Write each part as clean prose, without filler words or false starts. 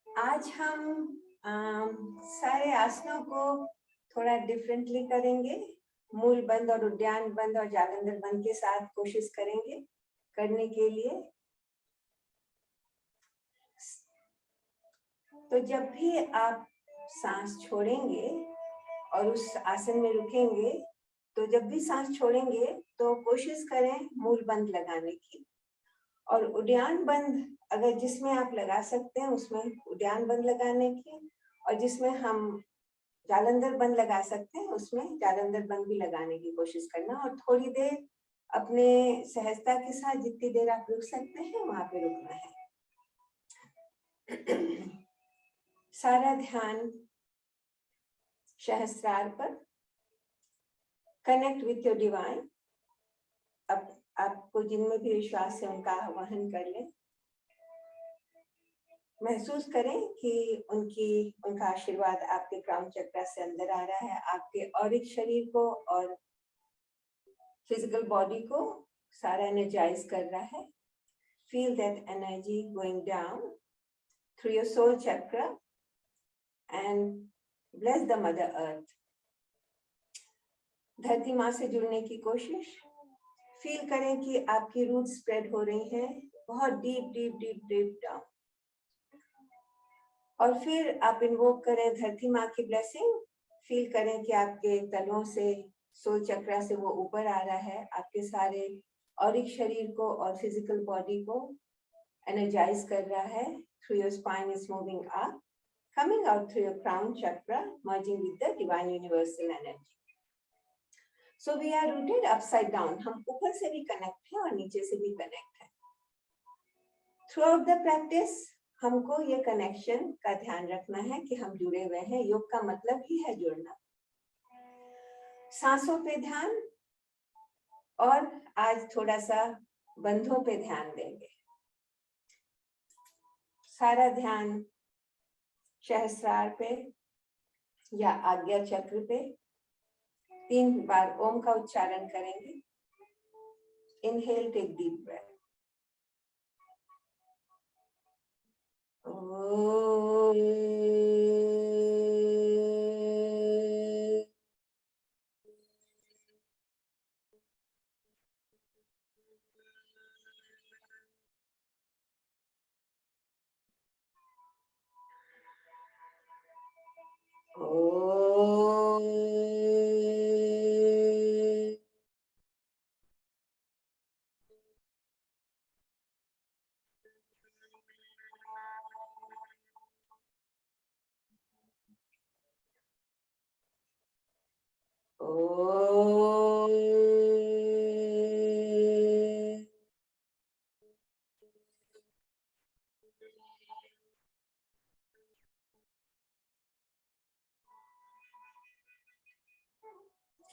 आज हम सारे आसनों को थोड़ा डिफरेंटली करेंगे। मूल बंद और उद्यान बंद और जालंधर बंद के साथ कोशिश करेंगे करने के लिए। तो जब भी आप सांस छोड़ेंगे और उस आसन में रुकेंगे, तो जब भी सांस छोड़ेंगे तो कोशिश करें मूल बंद लगाने की, और उद्यान बंद अगर जिसमें आप लगा सकते हैं उसमें उद्यान बंद लगाने की, और जिसमें हम जालंधर बंद लगा सकते हैं उसमें जालंधर बंद भी लगाने की कोशिश करना। और थोड़ी देर अपने सहजता के साथ जितनी देर आप रुक सकते हैं वहां पे रुकना है। सारा ध्यान सहस्त्रार पर। Connect with your divine. अब आपको जिनमें भी विश्वास है उनका आह्वान कर लें। महसूस करें कि उनका आशीर्वाद आपके क्राउन चक्र से अंदर आ रहा है, आपके औरिक शरीर को और फिजिकल बॉडी को सारा एनर्जाइज कर रहा है। Feel that energy going down through your soul chakra and bless the mother earth. धरती माँ से जुड़ने की कोशिश। फील करें कि आपकी रूट स्प्रेड हो रही हैं बहुत deep deep deep deep down. और फिर आप इन्वोक करें धरती माँ की ब्लेसिंग। फील करें कि आपके तलों से सोल चक्र से वो ऊपर आ रहा है, आपके सारे औरिक शरीर को और फिजिकल बॉडी को एनर्जाइज कर रहा है। Through your spine is moving up, coming out through your crown chakra, merging with the divine universal energy. So we are rooted upside down. हम ऊपर से भी कनेक्ट हैं और नीचे से भी कनेक्ट हैं। थ्रू आउट द प्रैक्टिस हमको ये कनेक्शन का ध्यान रखना है कि हम जुड़े हुए हैं। योग का मतलब ही है जुड़ना। सांसों पे ध्यान, और आज थोड़ा सा बंधों पे ध्यान देंगे। सारा ध्यान सहस्रार पे या आज्ञा चक्र पे 3 बार ओम का उच्चारण करेंगे। Inhale, take deep breath.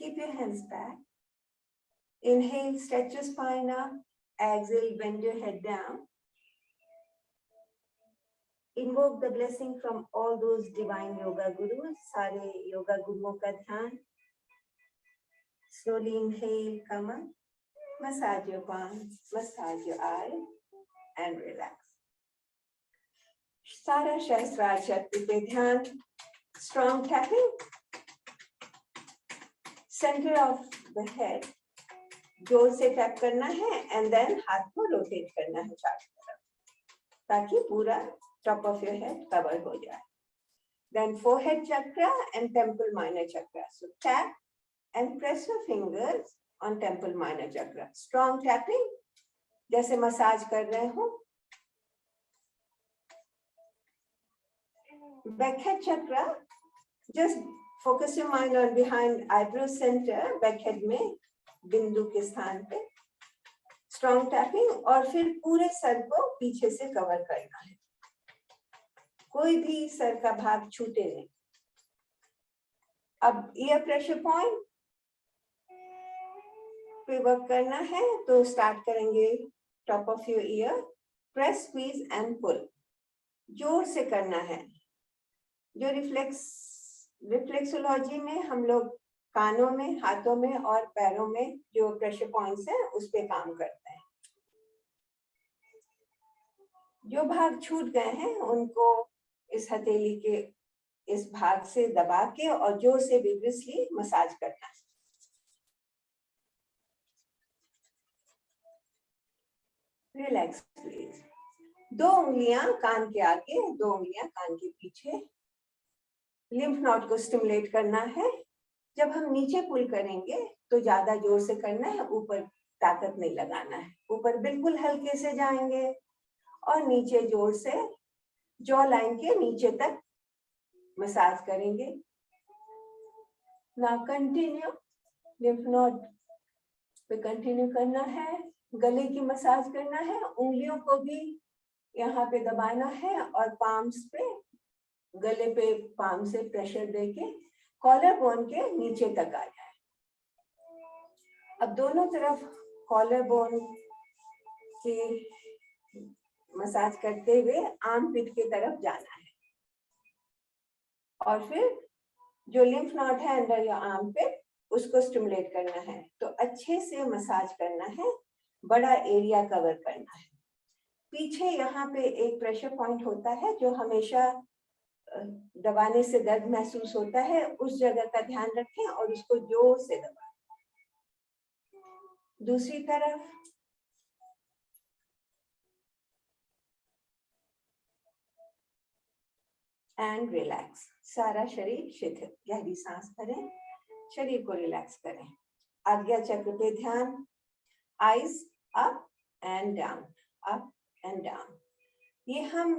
Keep your hands back. Inhale, stretch your spine up. Exhale, bend your head down. Invoke the blessing from all those divine yoga gurus. सारे योगा गुरुओं का ध्यान. Slowly inhale, come up. Massage your palms, massage your eyes, and relax. सारा सहस्त्रार चक्र पे ध्यान. Strong tapping. Center of the head. जोर से टैप करना है and then हाथ को रोटेट करना है चारों तरफ ताकि पूरा top of your head cover हो जाए. Then forehead chakra and temple minor chakra. So tap and press your fingers on temple minor chakra. Strong tapping, जैसे मसाज कर रहे हो. Backhead chakra, just focus your mind on behind eyebrow center, backhead में बिंदु के स्थान पे. Strong tapping और फिर पूरे सर को पीछे से कवर करना है. कोई भी सर का भाग छूटे नहीं. अब ईयर प्रेशर पॉइंट पे वर्क करना है तो स्टार्ट करेंगे top of your ear. Press, squeeze and pull. जोर से करना है. जो रिफ्लेक्सोलॉजी में हम लोग कानों में, हाथों में और पैरों में जो प्रेशर पॉइंट्स हैं उस पे काम करते हैं. जो भाग छूट गए हैं उनको इस हथेली के इस भाग से दबा के और जोर से विग्रसली मसाज करना है। Relax please. 2 उंगलियां कान के आगे, 2 उंगलियां कान के पीछे। लिम्फ नोड को स्टिमुलेट करना है। जब हम नीचे पुल करेंगे तो ज्यादा जोर से करना है, ऊपर ताकत नहीं लगाना है। ऊपर बिल्कुल हल्के से जाएंगे और नीचे जोर से जॉ लाइन के नीचे तक मसाज करेंगे। Now continue. लिम्फ नोड पे कंटिन्यू करना है। गले की मसाज करना है। उंगलियों को भी यहाँ पे दबाना है और पाम्स पे, गले पे पाम से प्रेशर देके कॉलर बोन के नीचे तक आ जाए। अब दोनों तरफ कॉलर बोन की मसाज करते हुए आर्म पिट की तरफ जाना है और फिर जो लिम्फ नोड है अंडर योर आर्म पिट उसको स्टिमुलेट करना है। तो अच्छे से मसाज करना है, बड़ा एरिया कवर करना है। पीछे यहाँ पे एक प्रेशर पॉइंट होता है जो हमेशा दबाने से दर्द महसूस होता है, उस जगह का ध्यान रखें और उसको जोर से दबाएं। दूसरी तरफ एंड रिलैक्स। सारा शरीर शिथिल। गहरी सांस भरें, शरीर को रिलैक्स करें। आज्ञा चक्र पे ध्यान। Eyes up and down, up and down. ये हम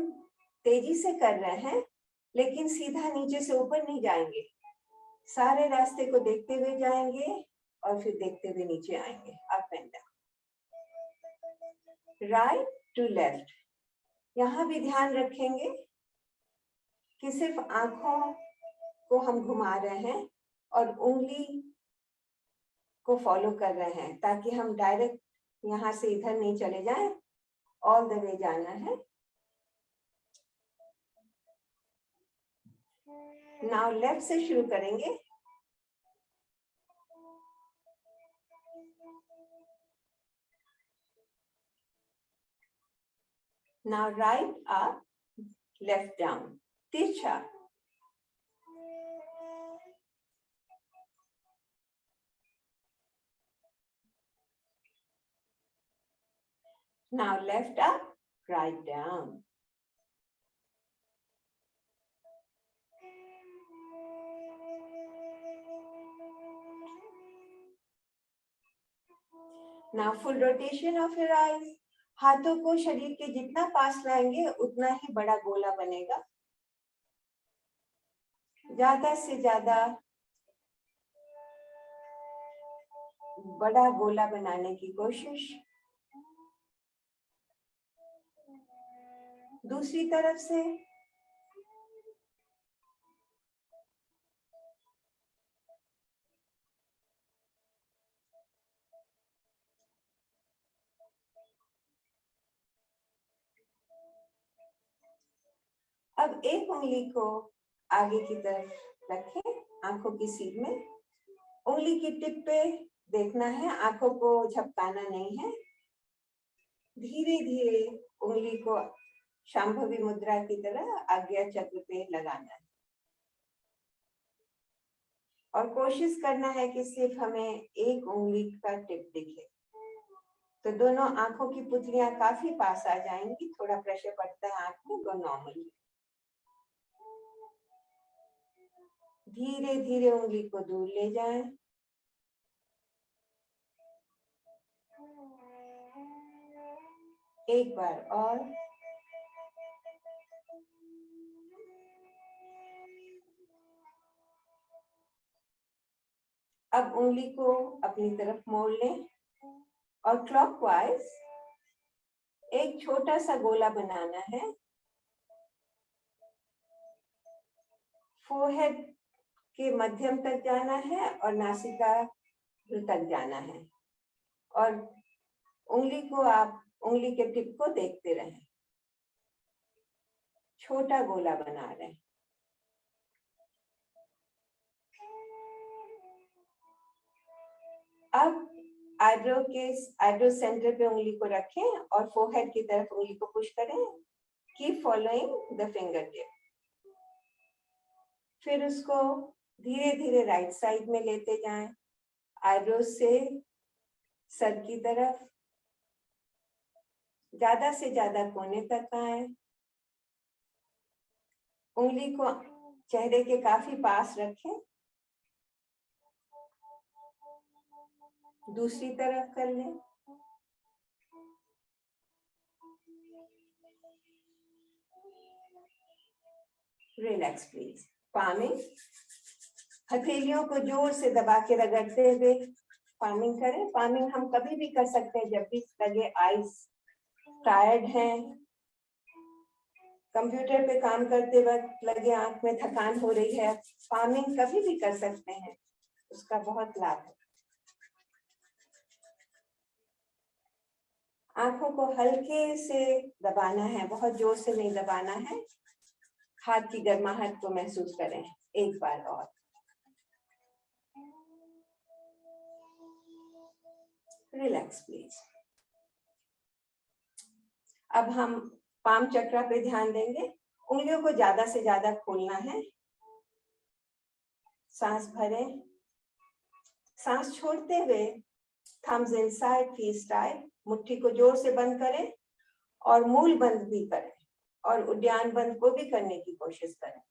तेजी से कर रहे हैं लेकिन सीधा नीचे से ऊपर नहीं जाएंगे। सारे रास्ते को देखते हुए जाएंगे और फिर देखते हुए नीचे आएंगे। Up and down, right to left. यहाँ भी ध्यान रखेंगे कि सिर्फ आंखों को हम घुमा रहे हैं और उंगली को फॉलो कर रहे हैं ताकि हम डायरेक्ट यहाँ से इधर नहीं चले जाएं, ऑल द वे जाना है। नाउ लेफ्ट से शुरू करेंगे। Now right up, left down, तिरछा। Now left up, right down. Now full rotation of your eyes. हाथों को शरीर के जितना पास लाएंगे उतना ही बड़ा गोला बनेगा। ज्यादा से ज्यादा बड़ा गोला बनाने की कोशिश। दूसरी तरफ से अब एक उंगली को आगे की तरफ रखें, आंखों की सीध में। उंगली की टिप पे देखना है, आंखों को झपकाना नहीं है। धीरे धीरे उंगली को शांभवी मुद्रा की तरह आज्ञा चक्र पे लगाना है और कोशिश करना है कि सिर्फ हमें एक उंगली का टिप दिखे। तो दोनों आंखों की पुतलियां काफी पास आ जाएंगी। थोड़ा प्रेशर पड़ता है आंख में, वो नॉर्मल है। धीरे धीरे उंगली को दूर ले जाएं। एक बार और। अब उंगली को अपनी तरफ मोड़ लें और क्लॉकवाइज एक छोटा सा गोला बनाना है। फोरहेड के मध्यम तक जाना है और नासिका तक जाना है और उंगली को आप उंगली के टिप को देखते रहें। छोटा गोला बना रहे हैं। अब आईब्रो सेंटर पे उंगली को रखें और फोरहेड की तरफ उंगली को पुश करें। Keep following the finger tip. फिर उसको धीरे धीरे राइट साइड में लेते जाएं, आईब्रोज से सर की तरफ, ज्यादा से ज्यादा कोने तक आए। उंगली को चेहरे के काफी पास रखें, दूसरी तरफ कर लें। Relax please. पामिंग, हथेलियों को जोर से दबा के रगड़ते हुए पामिंग करें। पामिंग हम कभी भी कर सकते हैं जब भी लगे आईज टायर्ड हैं, कंप्यूटर पे काम करते वक्त लगे आंख में थकान हो रही है, पामिंग कभी भी कर सकते हैं, उसका बहुत लाभ है। आंखों को हल्के से दबाना है, बहुत जोर से नहीं दबाना है। हाथ की गर्माहट को महसूस करें एक बार और। Relax please. अब हम पाम चक्र पे ध्यान देंगे। उंगलियों को ज्यादा से ज्यादा खोलना है। सांस भरें, सांस छोड़ते हुए थम्स इनसाइड, फीस्ट टाइट, मुट्ठी को जोर से बंद करें और मूल बंद भी करें और उद्यान बंद को भी करने की कोशिश करें।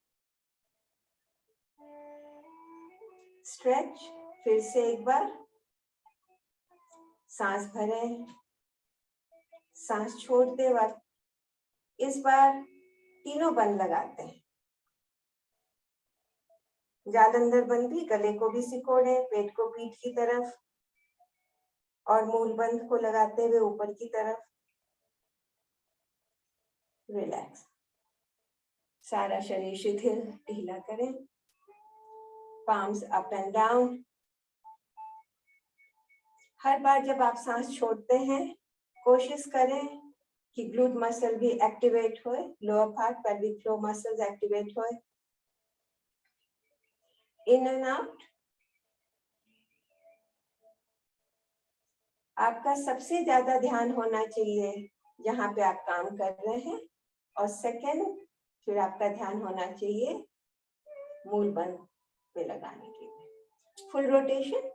स्ट्रेच, फिर से एक बार सांस भरें, सांस छोड़ते वक्त इस बार तीनों बंद लगाते हैं। जालंधर बंद भी, गले को भी सिकोड़े, पेट को पीठ की तरफ और मूल बंद को लगाते हुए ऊपर की तरफ। रिलैक्स, सारा शरीर शिथिल ढीला करें। Palms up and down. हर बार जब आप सांस छोड़ते हैं कोशिश करें कि ग्लूट मसल भी एक्टिवेट होए, lower part pelvic floor muscles activate होए। In and out. आपका सबसे ज्यादा ध्यान होना चाहिए जहां पे आप काम कर रहे हैं, और सेकंड फिर आपका ध्यान होना चाहिए मूल बंद पे लगाने के लिए। Full rotation.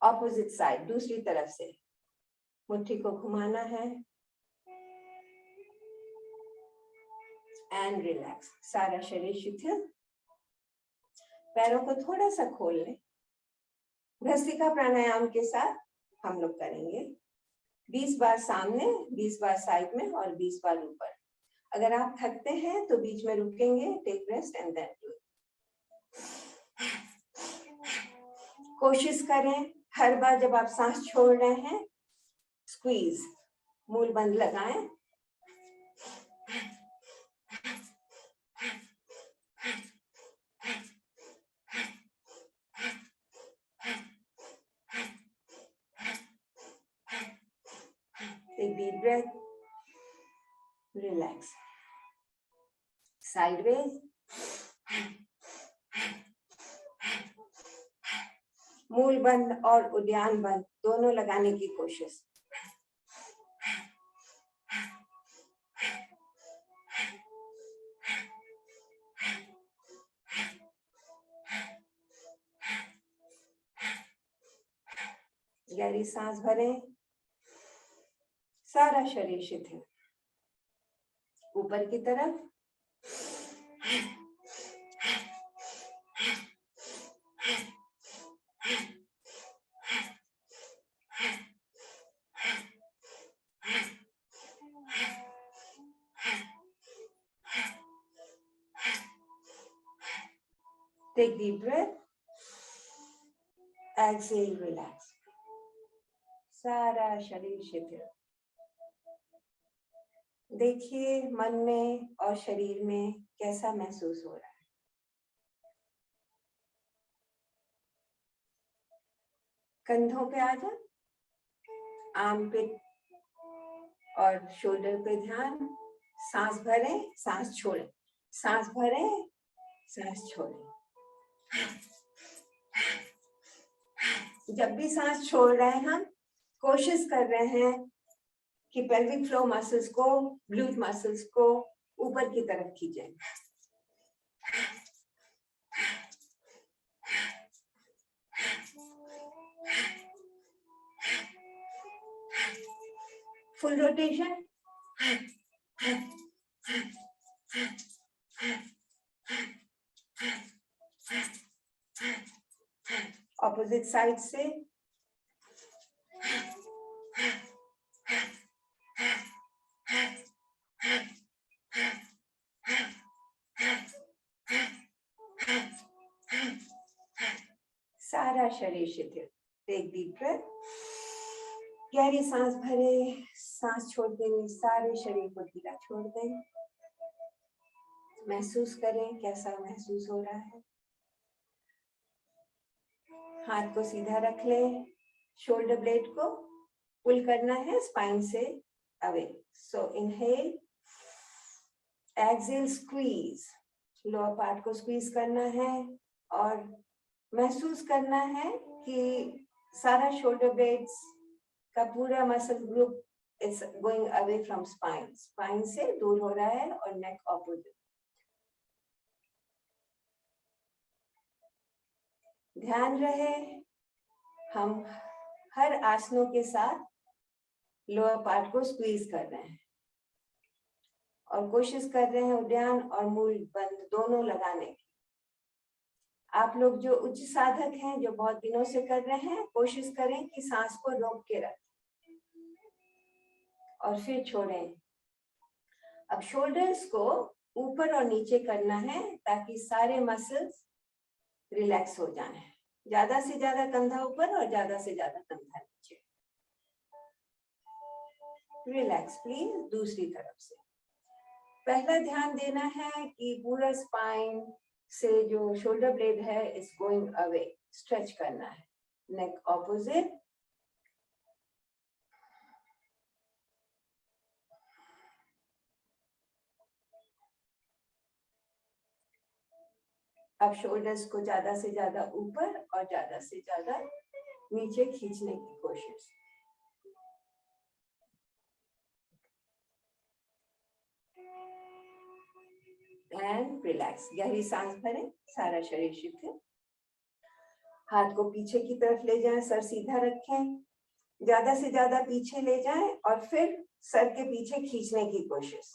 ऑपोजिट साइड, दूसरी तरफ से मुट्ठी को घुमाना है एंड रिलैक्स, सारा शरीर शिथिल। पैरों को थोड़ा सा खोल लें। भस्त्रिका प्राणायाम के साथ हम लोग करेंगे 20 बार सामने, 20 बार साइड में और 20 बार ऊपर। अगर आप थकते हैं तो बीच में रुकेंगे, take rest and then do. कोशिश करें हर बार जब आप सांस छोड़ रहे हैं स्क्वीज, मूल बंद लगाएं। Take deep breath. Relax. Sideways. मूल बंद और उद्यान बंद दोनों लगाने की कोशिश। गहरी सांस भरें, सारा शरीर शिथिल ऊपर की तरफ। Take deep breath. Exhale, relax. सारा शरीर शिथिल। देखिए मन में और शरीर में कैसा महसूस हो रहा है। कंधों पे आ जाए, आर्म पे और शोल्डर पे ध्यान। सांस भरें, सांस छोड़ें, सांस भरें, सांस छोड़ें। जब भी सांस छोड़ रहे हैं हम कोशिश कर रहे हैं कि पेल्विक फ्लोर मसल्स को, ग्लूट मसल्स को ऊपर की तरफ खींचें। Full rotation. ऑपोजिट साइड से। सारा शरीर शिथिल। टेक डीप ब्रेथ, गहरी सांस भरे, सांस छोड़ देंगे, सारे शरीर को ढीला छोड़ दें। महसूस करें कैसा महसूस हो रहा है। हाथ को सीधा रख लें, शोल्डर ब्लेड को पुल करना है स्पाइन से away. So inhale, exhale, squeeze, lower part को स्क्वीज करना है और महसूस करना है कि सारा शोल्डर ब्लेड्स का पूरा muscle group is going away from spine, spine से दूर हो रहा है और नेक ऑपोजिट। ध्यान रहे हम हर आसनों के साथ लोअर पार्ट को स्क्वीज कर रहे हैं और कोशिश कर रहे हैं उद्यान और मूल बंद दोनों लगाने की। आप लोग जो उच्च साधक हैं, जो बहुत दिनों से कर रहे हैं, कोशिश करें कि सांस को रोक के रखें और फिर छोड़ें। अब शोल्डर्स को ऊपर और नीचे करना है ताकि सारे मसल्स रिलैक्स हो जाएं। ज्यादा से ज्यादा कंधा ऊपर और ज्यादा से ज्यादा कंधा नीचे। Relax please. दूसरी तरफ से पहला ध्यान देना है कि पूरा स्पाइन से जो शोल्डर ब्लेड है इज गोइंग अवे, स्ट्रेच करना है। नेक ऑपोजिट। अब शोल्डर्स को ज्यादा से ज्यादा ऊपर और ज्यादा से ज्यादा नीचे खींचने की कोशिश। And relax. गहरी सांस भरें, सारा शरीर शिथिल। हाथ को पीछे की तरफ ले जाएं, सर सीधा रखें, ज्यादा से ज्यादा पीछे ले जाएं और फिर सर के पीछे खींचने की कोशिश।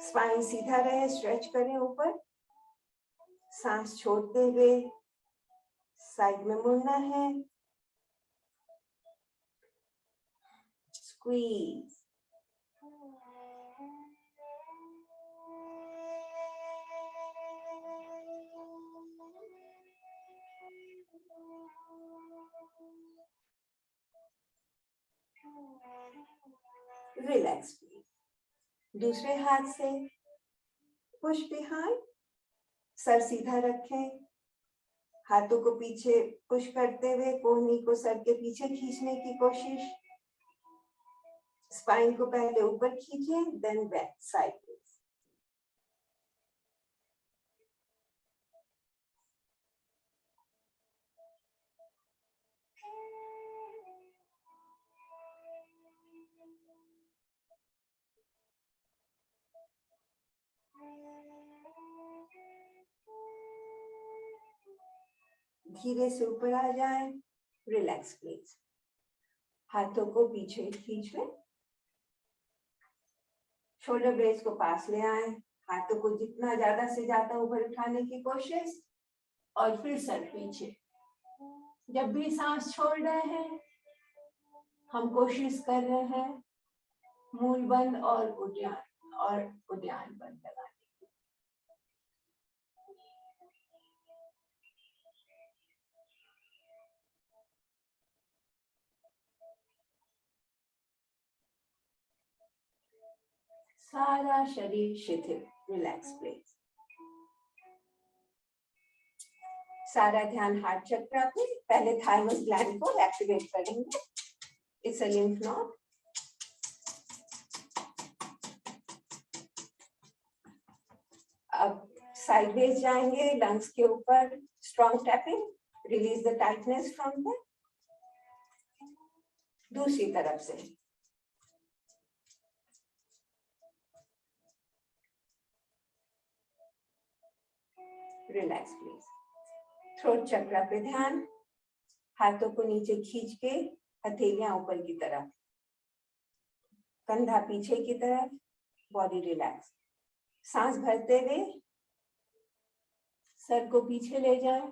स्पाइन सीधा रहे, स्ट्रेच करें ऊपर। सांस छोड़ते हुए साइड में मुड़ना है। स्क्वीज। रिलैक्स। दूसरे हाथ से पुश बिहाइंड, सर सीधा रखें, हाथों को पीछे पुश करते हुए कोहनी को सर के पीछे खींचने की कोशिश। स्पाइन को पहले ऊपर खींचें, देन बैक साइडवेज। धीरे से ऊपर आ जाएं। Relax please. हाथों को पीछे खींच लें, शोल्डर ब्लेड्स को पास ले आए, हाथों को जितना ज्यादा से ज्यादा ऊपर उठाने की कोशिश और फिर सर पीछे। जब भी सांस छोड़ रहे हैं हम कोशिश कर रहे हैं मूल बंद और उद्यान बंद लगाने की। सारा शरीर शिथिल। Relax please. सारा ध्यान हार्ट चक्र पे। पहले थाइमस ग्लैंड को एक्टिवेट करेंगे। It's a lymph node. अब साइडवेज जाएंगे लंग्स के ऊपर। Strong tapping, release the tightness from the. दूसरी तरफ से रिलैक्स प्लीज। थ्रोट चक्र पे ध्यान, हाथों को नीचे खींच के हथेलियां ऊपर की तरफ, कंधा पीछे की तरफ, बॉडी रिलैक्स। सांस भरते हुए सर को पीछे ले जाएं,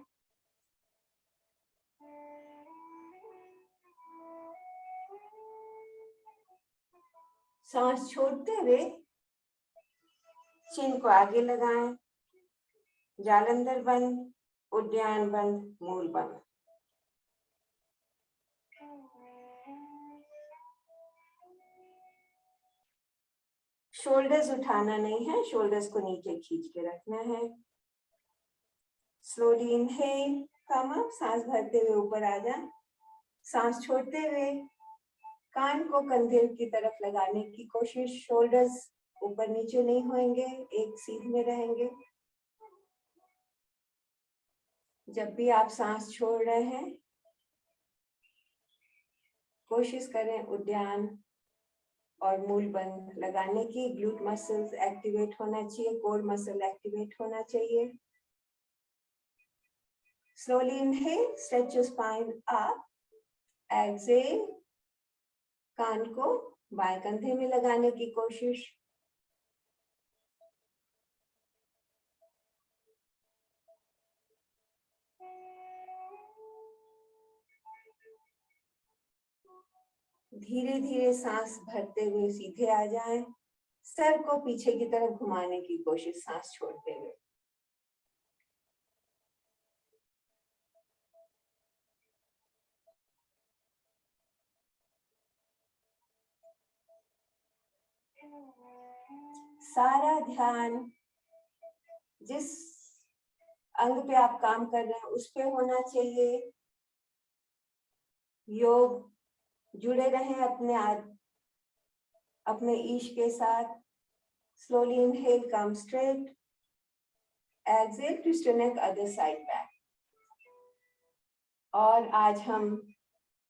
सांस छोड़ते हुए चिन को आगे लगाएं, जालंधर बंद, उद्यान बंद, मूल बंद। शोल्डर्स उठाना नहीं है, शोल्डर्स को नीचे खींच के रखना है। स्लोली इनहेल, कम अप, सांस भरते हुए ऊपर आ जाए। सांस छोड़ते हुए कान को कंधे की तरफ लगाने की कोशिश, शोल्डर्स ऊपर नीचे नहीं होंगे, एक सीध में रहेंगे। जब भी आप सांस छोड़ रहे हैं, कोशिश करें उद्यान और मूल बंद लगाने की। ग्लूट मसल्स एक्टिवेट होना चाहिए, कोर मसल एक्टिवेट होना चाहिए। Slowly inhale, stretch your spine up. Exhale, कान को बाएं कंधे में लगाने की कोशिश। धीरे धीरे सांस भरते हुए सीधे आ जाएं, सर को पीछे की तरफ घुमाने की कोशिश सांस छोड़ते हुए। सारा ध्यान जिस अंग पे आप काम कर रहे हैं उस पे होना चाहिए। योग जुड़े रहें अपने ईश के साथ। Slowly inhale, come straight. Exhale, twist your neck other side back. और आज हम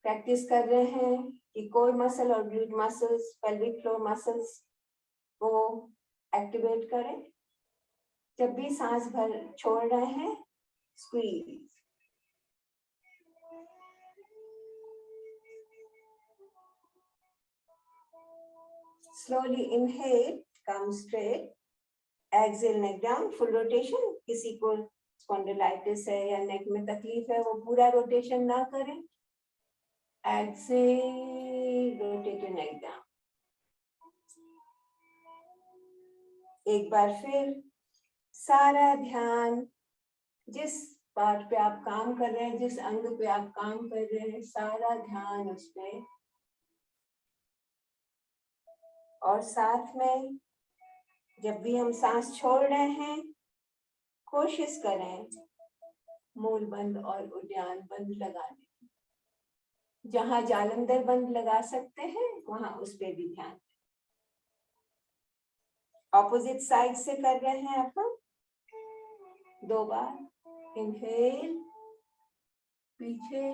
प्रैक्टिस कर रहे हैं कि कोर मसल और glute muscles, pelvic floor muscles को एक्टिवेट करें। जब भी सांस भर छोड़ रहे हैं, squeeze. Slowly inhale, come straight. Exhale, neck down, full rotation. किसी को स्पॉन्डिलाइटिस है या नेक में तकलीफ है, वो पूरा रोटेशन ना करें। Exhale, rotate your neck down. एक बार फिर सारा ध्यान जिस पार्ट पे आप काम कर रहे हैं, जिस अंग पे आप काम कर रहे हैं, सारा ध्यान उस पे। और साथ में जब भी हम सांस छोड़ रहे हैं, कोशिश करें मूल बंद और उद्यान बंद लगाने की। जहां जालंधर बंद लगा सकते हैं वहां उस पे भी ध्यान। ऑपोजिट साइड से कर रहे हैं अब हम। 2 बार इनहेल, पीछे,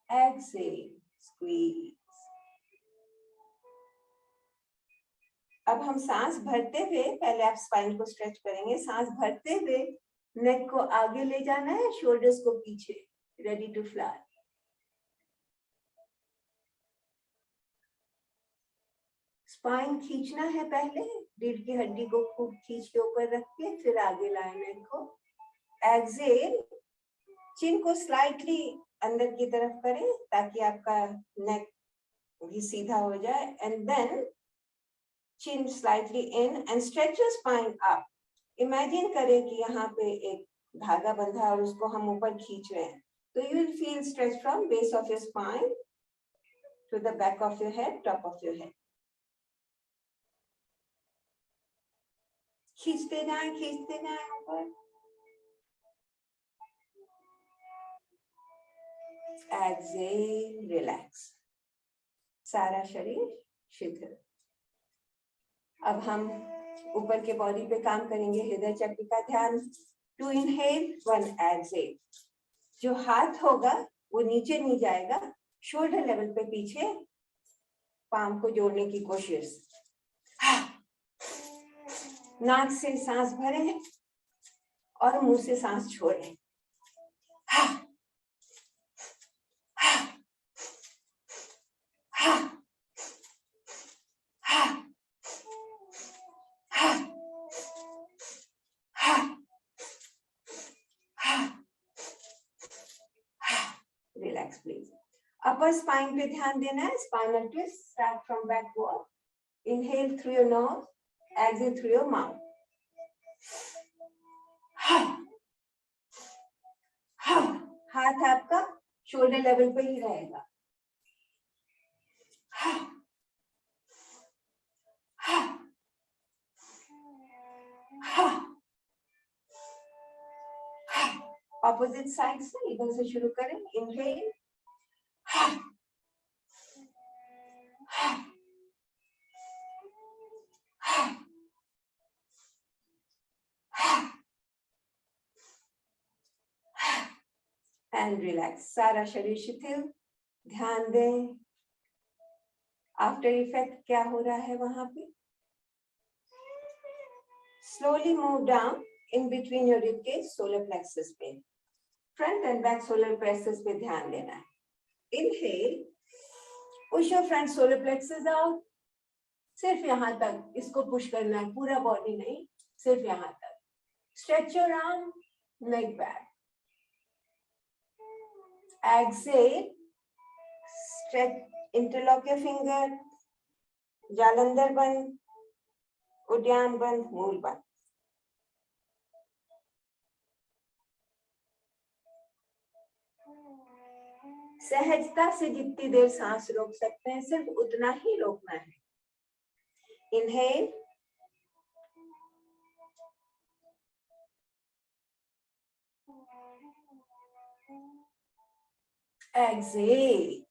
एक्सहेल, स्क्वीज। अब हम सांस भरते हुए पहले आप स्पाइन को स्ट्रेच करेंगे। सांस भरते हुए नेक को आगे ले जाना है, शोल्डर्स को पीछे, रेडी टू फ्लाई। स्पाइन खींचना है पहले, रीढ़ की हड्डी को खूब खींच के ऊपर रख के फिर आगे लाए नेक को। एक्सहेल, चिन को स्लाइटली अंदर की तरफ करें ताकि आपका नेक भी सीधा हो जाए। And then chin slightly in and stretch your spine up. Imagine करें कि यहाँ पे एक धागा बंधा है और उसको हम ऊपर खींच रहे हैं, तो you will feel stretch from base of your spine to the back of your head, top of your head. खींचते जाएं ऊपर। Exhale, relax. सारा शरीर शिथिल। अब हम ऊपर के बॉडी पे काम करेंगे, हृदय चक्र का ध्यान। 2 inhale, 1 exhale. जो हाथ होगा वो नीचे नहीं जाएगा, शोल्डर लेवल पे पीछे पाम को जोड़ने की कोशिश। नाक से सांस भरें और मुंह से सांस छोड़ें। Relax please. अपर स्पाइन पे ध्यान देना है। Spinal twist, start from backward. Inhale through your nose, exhale through your mouth. हाथ आपका शोल्डर लेवल पे ही रहेगा। ऑपोजिट साइड से इधर से शुरू करें। Inhale, and relax. सारा शरीर शिथिल। ध्यान दें आफ्टर इफेक्ट क्या हो रहा है वहां पे। Slowly move down in between your rib cage, solar plexus पे। Front and back solar plexus पे ध्यान देना है। Inhale, push your front solar plexus out. सिर्फ यहां तक इसको पुश करना है, पूरा बॉडी नहीं, सिर्फ यहां तक। Stretch your arm, neck back. Exhale, stretch, interlock your finger, Jalandhar बंद, उद्यान बंद, मूल बंद। सहजता से जितनी देर सांस रोक सकते हैं सिर्फ उतना ही रोकना है। Inhale, exhale.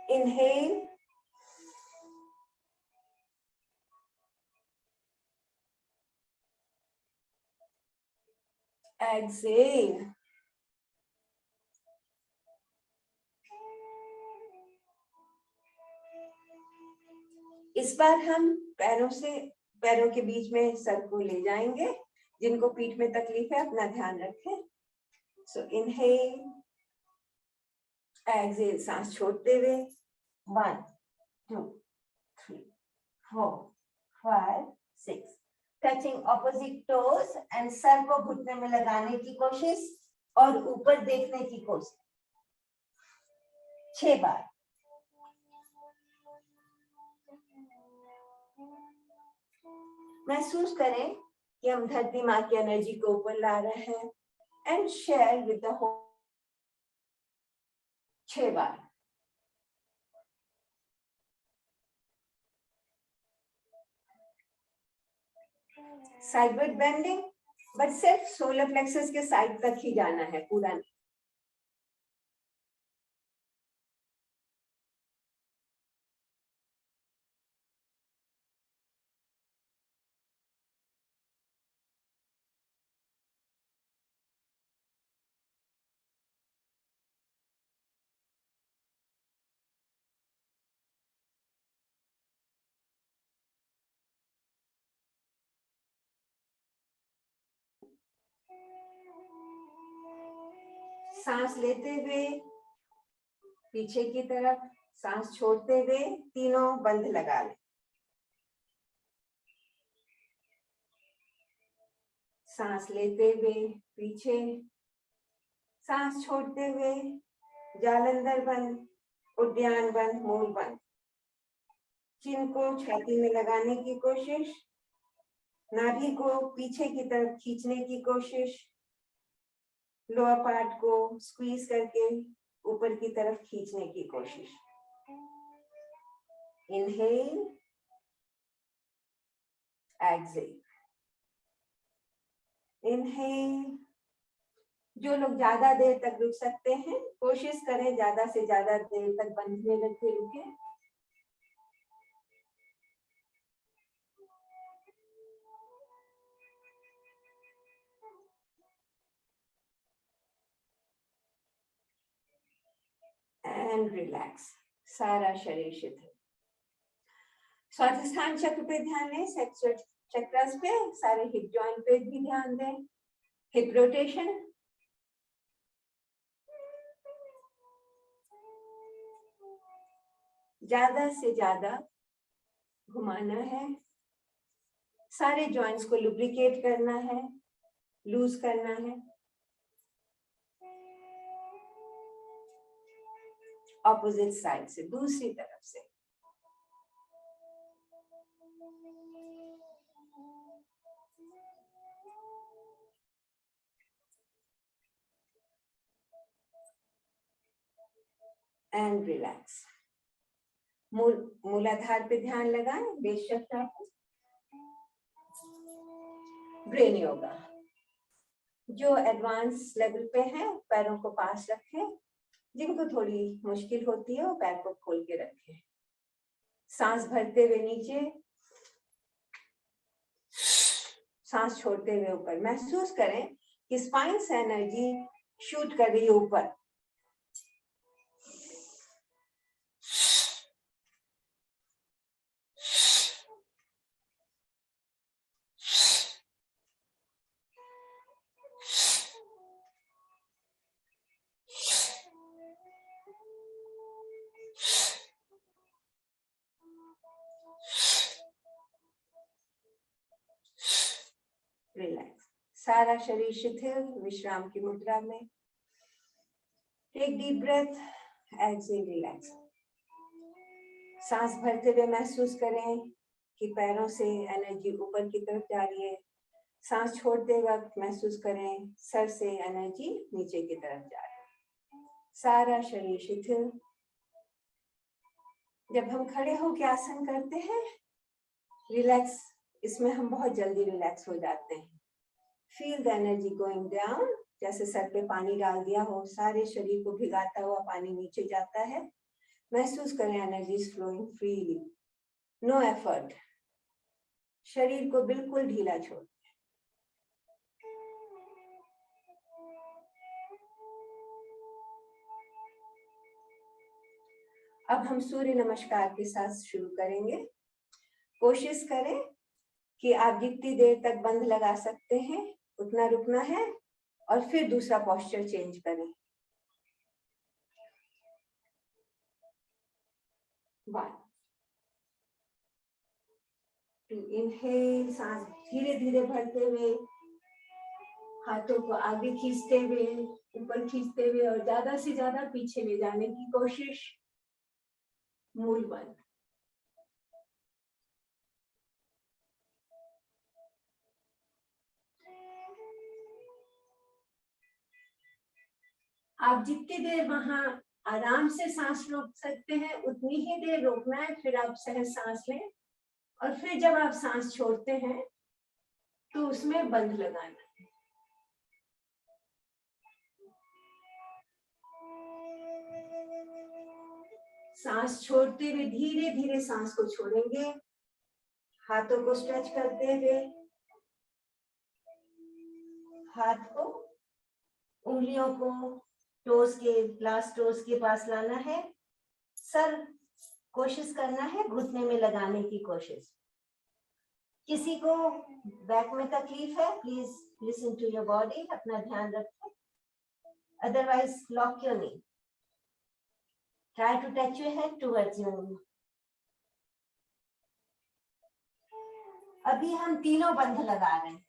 Inhale, exhale. इस बार हम पैरों के बीच में सर को ले जाएंगे। जिनको पीठ में तकलीफ है अपना ध्यान रखें। सो इनहेल, एक्सहेल, सांस छोड़ते हुए 1 2 3 4 5 6, touching opposite toes and sir को घुटने में लगाने की कोशिश और ऊपर देखने की कोशिश। 6 बार। महसूस करें कि हम धरती माँ की एनर्जी को ऊपर ला रहे हैं and share with the whole. 6 बार। साइडवर्ड बेंडिंग, बट सिर्फ सोलर प्लेक्सस के साइड तक ही जाना है, पूरा नहीं। सांस लेते हुए पीछे की तरफ, सांस छोड़ते हुए तीनों बंद लगा लें। सांस लेते हुए पीछे, सांस छोड़ते हुए जालंधर बंद, उद्यान बंद, मूल बंद। चिन को छाती में लगाने की कोशिश, नाभि को पीछे की तरफ खींचने की कोशिश, लोअर पार्ट को स्क्वीज करके ऊपर की तरफ खींचने की कोशिश। Inhale, exhale. इनहेल। जो लोग ज्यादा देर तक रुक सकते हैं कोशिश करें ज्यादा से ज्यादा देर तक बंद में रखे रुके। And relax. सारा शरीर शिथिल। स्वाधिष्ठान चक्र पे ध्यान दें, सेक्सुअल चक्रस पे, सारे हिप जॉइंट पे भी ध्यान दें। हिप रोटेशन, ज्यादा से ज्यादा घुमाना है, सारे जॉइंट्स को लुब्रिकेट करना है, लूज करना है। ऑपोजिट साइड से, दूसरी तरफ से। And relax. मूलाधार पे ध्यान लगाएं, बेस चक्र पे। ब्रेन योगा, जो एडवांस लेवल पे है पैरों को पास रखें, जिनको थोड़ी मुश्किल होती है वो पैर को खोल के रखें। सांस भरते हुए नीचे, सांस छोड़ते हुए ऊपर। महसूस करें कि स्पाइन से एनर्जी शूट कर रही है ऊपर। रिलैक्स, सारा शरीर शिथिल, विश्राम की मुद्रा में। Take deep breath, exhale, relax. सांस भरते हुए महसूस करें कि पैरों से एनर्जी ऊपर की तरफ जा रही है। सांस छोड़ते वक्त महसूस करें सर से एनर्जी नीचे की तरफ जा रही है। सारा शरीर शिथिल। जब हम खड़े होकर आसन करते हैं, रिलैक्स, इसमें हम बहुत जल्दी रिलैक्स हो जाते हैं। Feel the energy going down, जैसे सर पे पानी डाल दिया हो, सारे शरीर को भिगाता हुआ पानी नीचे जाता है। महसूस करें energy flowing freely, no effort. शरीर को बिल्कुल ढीला छोड़। अब हम सूर्य नमस्कार के साथ शुरू करेंगे। कोशिश करें कि आप जितनी देर तक बंध लगा सकते हैं उतना रुकना है और फिर दूसरा पोस्चर चेंज करें। 1 2 इनहेल, सांस धीरे धीरे भरते हुए, हाथों को आगे खींचते हुए, ऊपर खींचते हुए और ज्यादा से ज्यादा पीछे ले जाने की कोशिश। मूल बंद। आप जितनी देर वहां आराम से सांस रोक सकते हैं उतनी ही देर रोकना है, फिर आप सहज सांस लें और फिर जब आप सांस छोड़ते हैं तो उसमें बंध लगाना है। सांस छोड़ते हुए धीरे धीरे सांस को छोड़ेंगे, हाथों को स्ट्रेच करते हुए, हाथ को, उंगलियों को टोस के, लास्ट टोस के पास लाना है। सर कोशिश करना है घुटने में लगाने की कोशिश। किसी को बैक में तकलीफ है, please listen to your body, अपना ध्यान रखें। Otherwise lock your knee, try to touch your head towards your knee. अभी हम तीनों बंध लगा रहे हैं,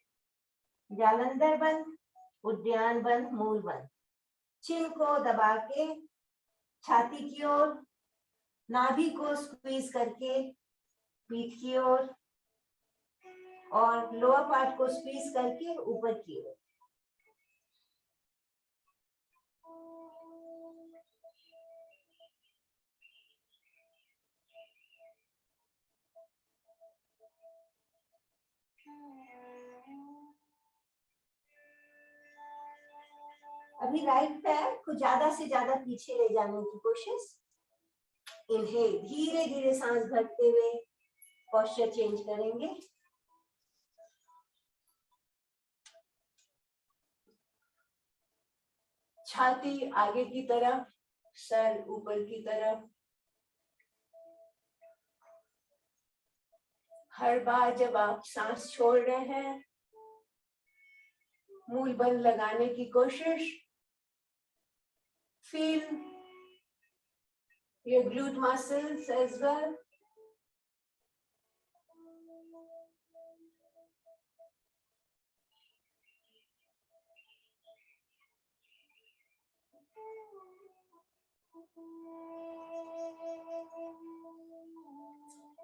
जालंधर बंध, उद्यान बंध, मूल बंध। चिन को दबा के छाती की ओर, नाभि को स्क्वीज करके पीठ की ओर और लोअर पार्ट को स्क्वीज करके ऊपर की ओर। अभी राइट पैर को ज्यादा से ज्यादा पीछे ले जाने की कोशिश। इनहेल, धीरे धीरे सांस भरते हुए पोस्चर चेंज करेंगे। छाती आगे की तरफ, सर ऊपर की तरफ, हर बार जब आप सांस छोड़ रहे हैं, मूल बंद लगाने की कोशिश। Feel your glute muscles as well.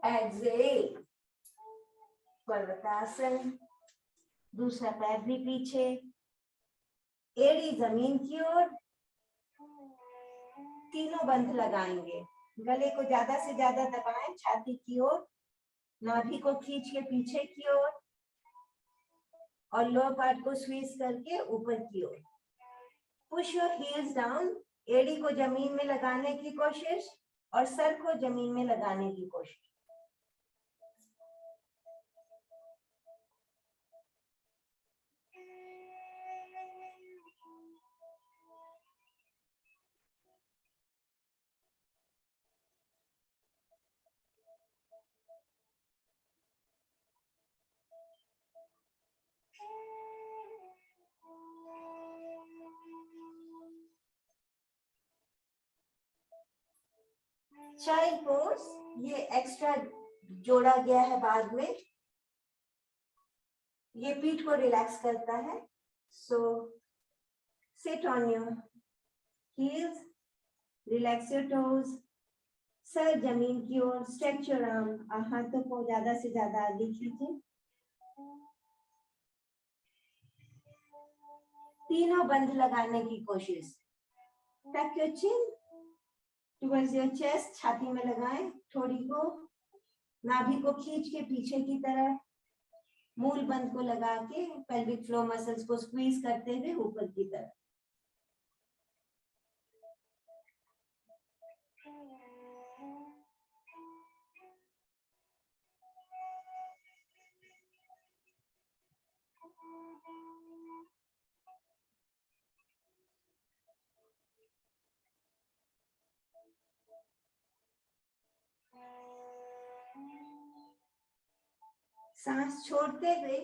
Exhale. पर्वतासन। दूसरा पैर भी पीछे, एड़ी जमीन की ओर। तीनों बंध लगाएंगे। गले को ज्यादा से ज्यादा दबाएं छाती की ओर, नाभि को खींच के पीछे की ओर और लोअर पार्ट को स्क्वीज करके ऊपर की ओर। Push your heels down. एड़ी को जमीन में लगाने की कोशिश और सर को जमीन में लगाने की कोशिश। चाइल्ड पोज, ये एक्स्ट्रा जोड़ा गया है बाद में। ये पीठ को रिलैक्स करता है। So sit on your heels, relax your toes, sir जमीन की ओर, स्ट्रेच योर आर्म, हाथों को ज्यादा से ज्यादा आगे खींचे। तीनों बंध लगाने की कोशिश। टक your chin towards your chest, छाती में लगाएं थोड़ी को, नाभि को खींच के पीछे की तरफ, मूल बंध को लगा के पेल्विक फ्लोर मसल्स को स्क्वीज करते हुए ऊपर की तरफ। सांस छोड़ते हुए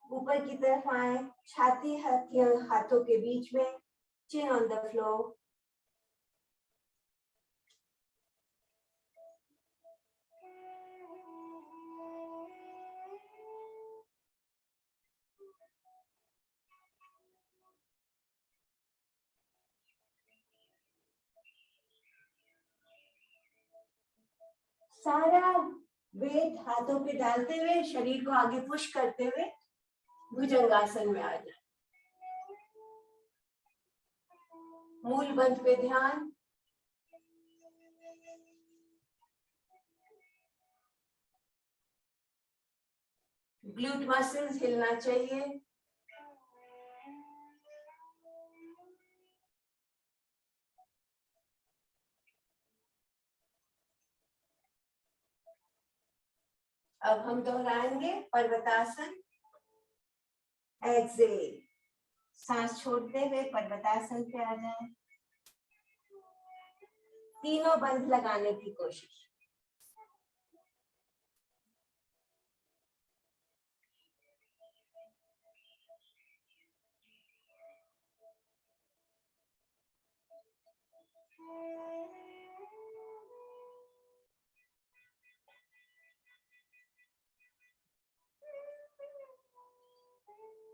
ऊपर की तरफ आए, छाती हाथों के बीच में, चिन ऑन द फ्लोर। सारा वेट हाथों पे डालते हुए शरीर को आगे पुश करते हुए भुजंगासन में आ जाए। मूल बंध पे ध्यान। ग्लूट मसल्स हिलना चाहिए। अब हम दोहराएंगे पर्वतासन। एक्सेल, सांस छोड़ते हुए पर्वतासन पे आ जाए। तीनों बंध लगाने की कोशिश।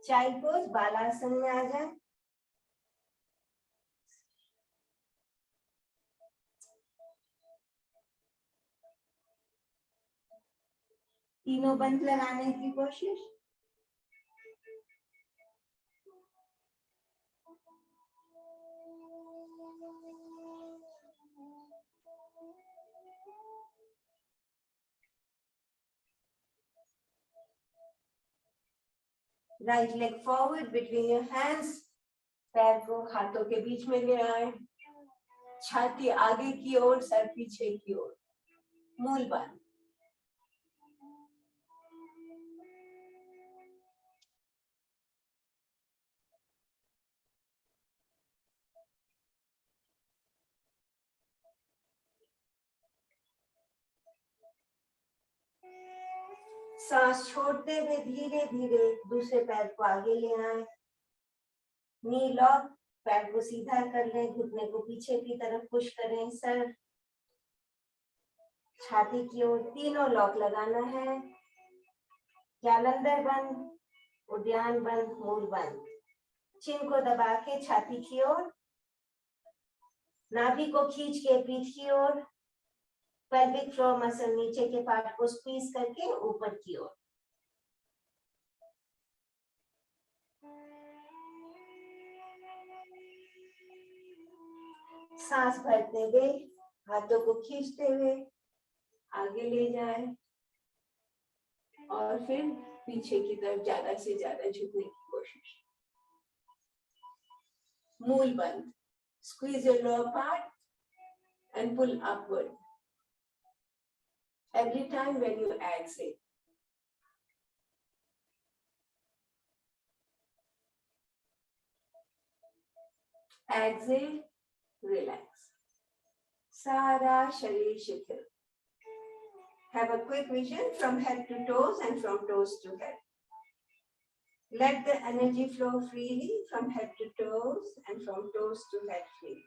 चाइल्ड पोज, बालासन में आ जाए। तीनों बंध लगाने की कोशिश। Right leg forward between your hands, पैर को हाथों के बीच में ले आए, छाती आगे की ओर, सर पीछे की ओर, मूल बंध। सांस छोड़ते हुए धीरे धीरे दूसरे पैर को आगे ले आए, नी लॉक, पैर को सीधा कर लें, घुटने को पीछे की तरफ पुश करें, सर छाती की ओर, तीनों लॉक लगाना है, जालंधर बंद, उद्यान बंद, मूल बंद, चिन को दबा के छाती की ओर, नाभि को खींच के पीठ की ओर, पेल्विक फ्लोर मसल नीचे के पार्ट को स्क्वीज करके ऊपर की ओर। सांस भरते हुए हाथों को खींचते हुए आगे ले जाए और फिर पीछे की तरफ ज्यादा से ज्यादा झुकने की कोशिश। मूल बंद, squeeze your lower part and pull upward every time when you exhale. Exhale, relax. सारा शरीर शिथिल. Have a quick vision from head to toes and from toes to head. Let the energy flow freely from head to toes and from toes to head freely.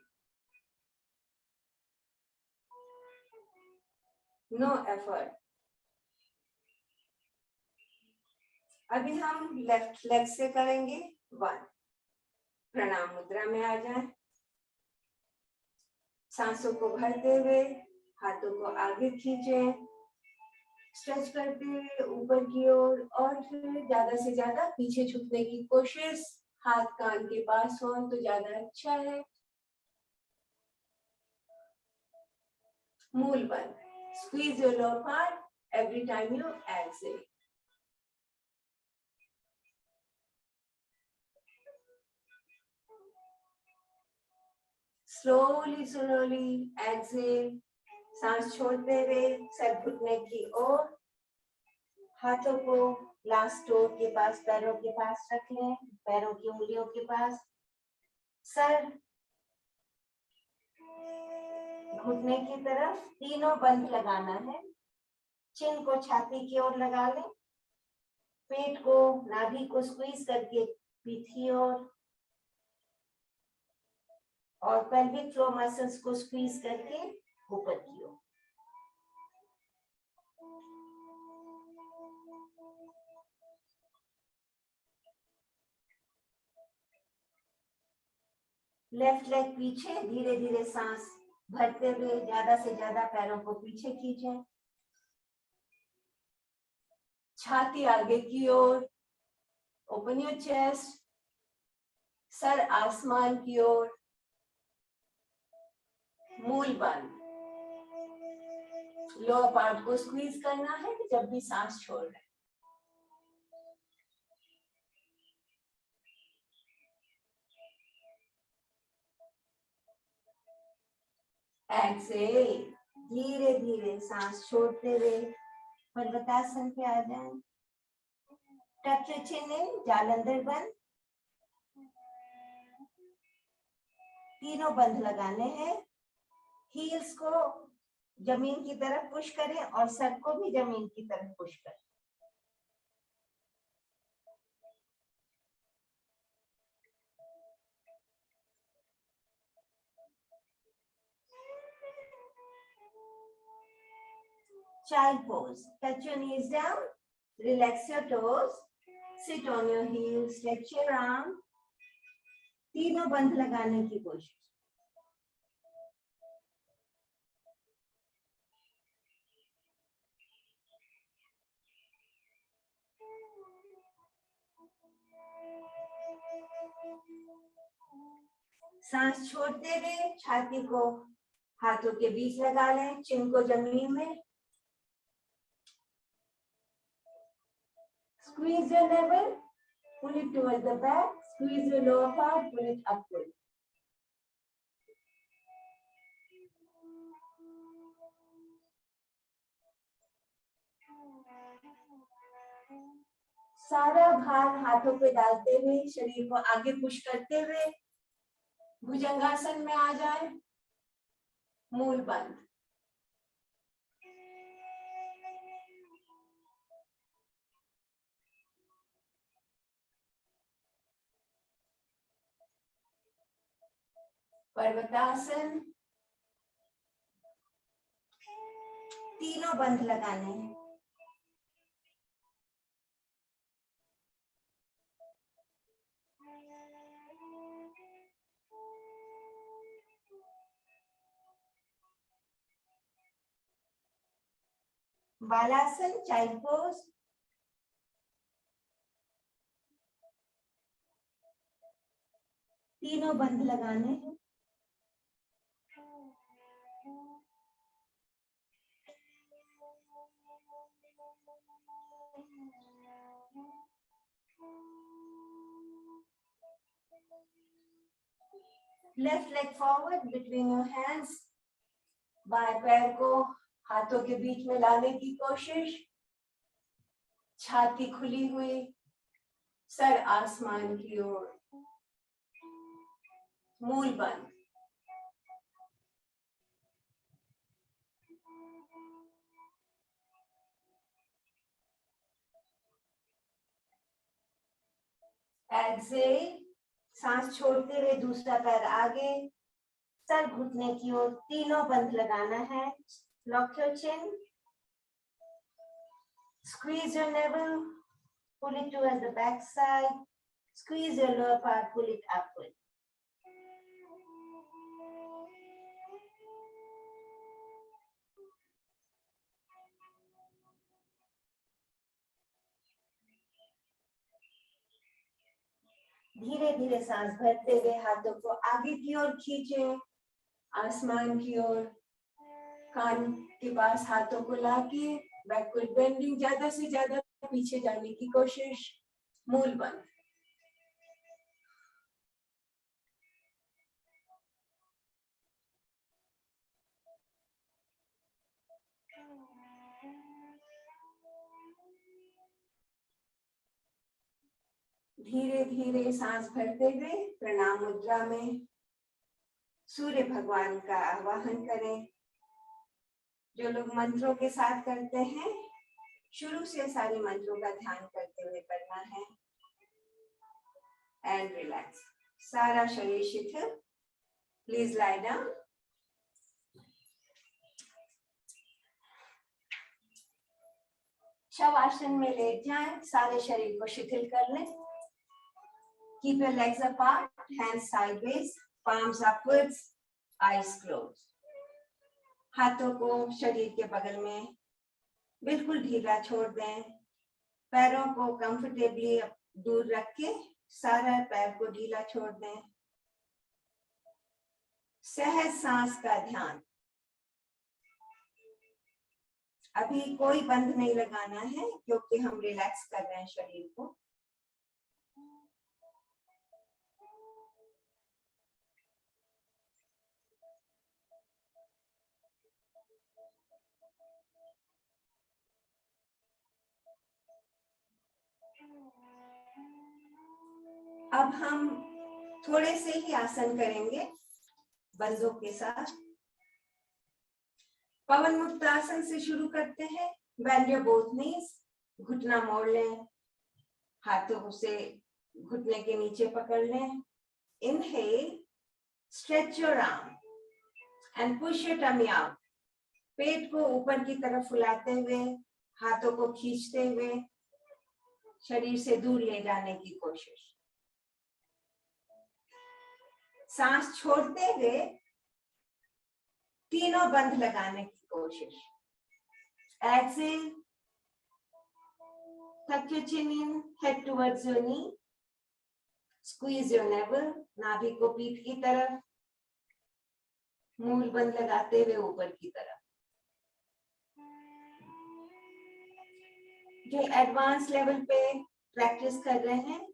No effort. अभी हम left leg से करेंगे 1. प्रणाम मुद्रा में आ जाएं. सांसों को भरते हुए हाथों को आगे खींचें, स्ट्रेच करते हुए ऊपर की ओर और फिर ज्यादा से ज्यादा पीछे झुकने की कोशिश. हाथ कान के पास हो तो ज्यादा अच्छा है. मूल बंद. Squeeze your lower part every time you exhale. Slowly exhale. सांस छोड़ते हुए सर घुटने की ओर, हाथों को लास्ट टो के पास, पैरों के पास रख लें, पैरों की उंगलियों के पास. सर घुटने की तरफ, तीनों बंद लगाना है. चिन को छाती की ओर लगा लें, पेट को, नाभि को स्क्वीज करके पीठ की ओर और पेल्विक फ्लोर मसल्स को स्क्वीज करके ऊपर की ओर. लेफ्ट लेग पीछे, धीरे धीरे सांस भरते हुए ज्यादा से ज्यादा पैरों को पीछे खींचें. छाती आगे की ओर, ओपन योर चेस्ट, सर आसमान की ओर. मूल बंद. लोअर पार्ट को स्क्वीज करना है जब भी सांस छोड़ रहे हैं. एक्सेल. धीरे धीरे सांस छोड़ते हुए पर्वतासन पे आ जाएं. टच योर चिन इन, जालंधर बंद. तीनों बंद लगाने हैं. हील्स को जमीन की तरफ पुश करें और सर को भी जमीन की तरफ पुश करें. Child pose. Touch your knees down. Relax your toes. Sit on your heels. Stretch your arm. तीनों बंद लगाने की कोशिश. सांस छोड़ते हुए छाती को हाथों के बीच लगा लें, चिन को जमीन में. Squeeze your navel, pull it towards the back. Squeeze your lower part, pull it upward. सारा भार हाथों पे डालते हुए शरीर को आगे पुश करते हुए भुजंगासन में आ जाए. मूल बंद. पर्वतासन, तीनों बंध लगाने हैं। बालासन, चाइल्ड पोज, तीनों बंध लगाने हैं। Left leg forward between your hands, बाएं पैर को हाथों के बीच में लाने की कोशिश, छाती खुली हुई, सर आसमान की ओर, मूल बंद। एक्सेल, सांस छोड़ते हुए दूसरा पैर आगे, सर घुटने की ओर, तीनों बंध लगाना है। Lock your chin, squeeze your navel, pull it towards the back side, squeeze your lower part, pull it upward. धीरे धीरे सांस भरते हुए हाथों को आगे की ओर खींचे, आसमान की ओर, कान के पास हाथों को लाके बैकवर्ड बेंडिंग, ज्यादा से ज्यादा पीछे जाने की कोशिश, मूल बंद। धीरे धीरे सांस भरते हुए प्रणाम मुद्रा में सूर्य भगवान का आवाहन करें। जो लोग मंत्रों के साथ करते हैं, शुरू से सारे मंत्रों का ध्यान करते हुए करना है। एंड रिलैक्स, सारा शरीर शिथिल। Please lie down. शवासन में लेट जाएं, सारे शरीर को शिथिल कर लें। Keep your legs apart, hands sideways, palms upwards, eyes closed. हाथों को शरीर के बगल में बिल्कुल ढीला छोड़ दें। पैरों को कंफर्टेबली दूर रख के सारा पैर को ढीला छोड़ दें। सहज सांस का ध्यान। अभी कोई बंध नहीं लगाना है क्योंकि हम रिलैक्स कर रहे हैं शरीर को। अब हम थोड़े से ही आसन करेंगे बंधों के साथ। पवन मुक्त आसन से शुरू करते हैं। बेंड योर बोथ नीज, घुटना मोड़ लें, हाथों से घुटने के नीचे पकड़ लें। Inhale, stretch your arm and push your tummy out. पेट को ऊपर की तरफ फुलाते हुए, हाथों को खींचते हुए शरीर से दूर ले जाने की कोशिश। सांस छोड़ते हुए तीनों बंध लगाने की कोशिश। Exhale, tuck your chin in, head towards your knee, squeeze your navel, नाभि को पीठ की तरफ, मूल बंध लगाते हुए ऊपर की तरफ। जो एडवांस लेवल पे प्रैक्टिस कर रहे हैं,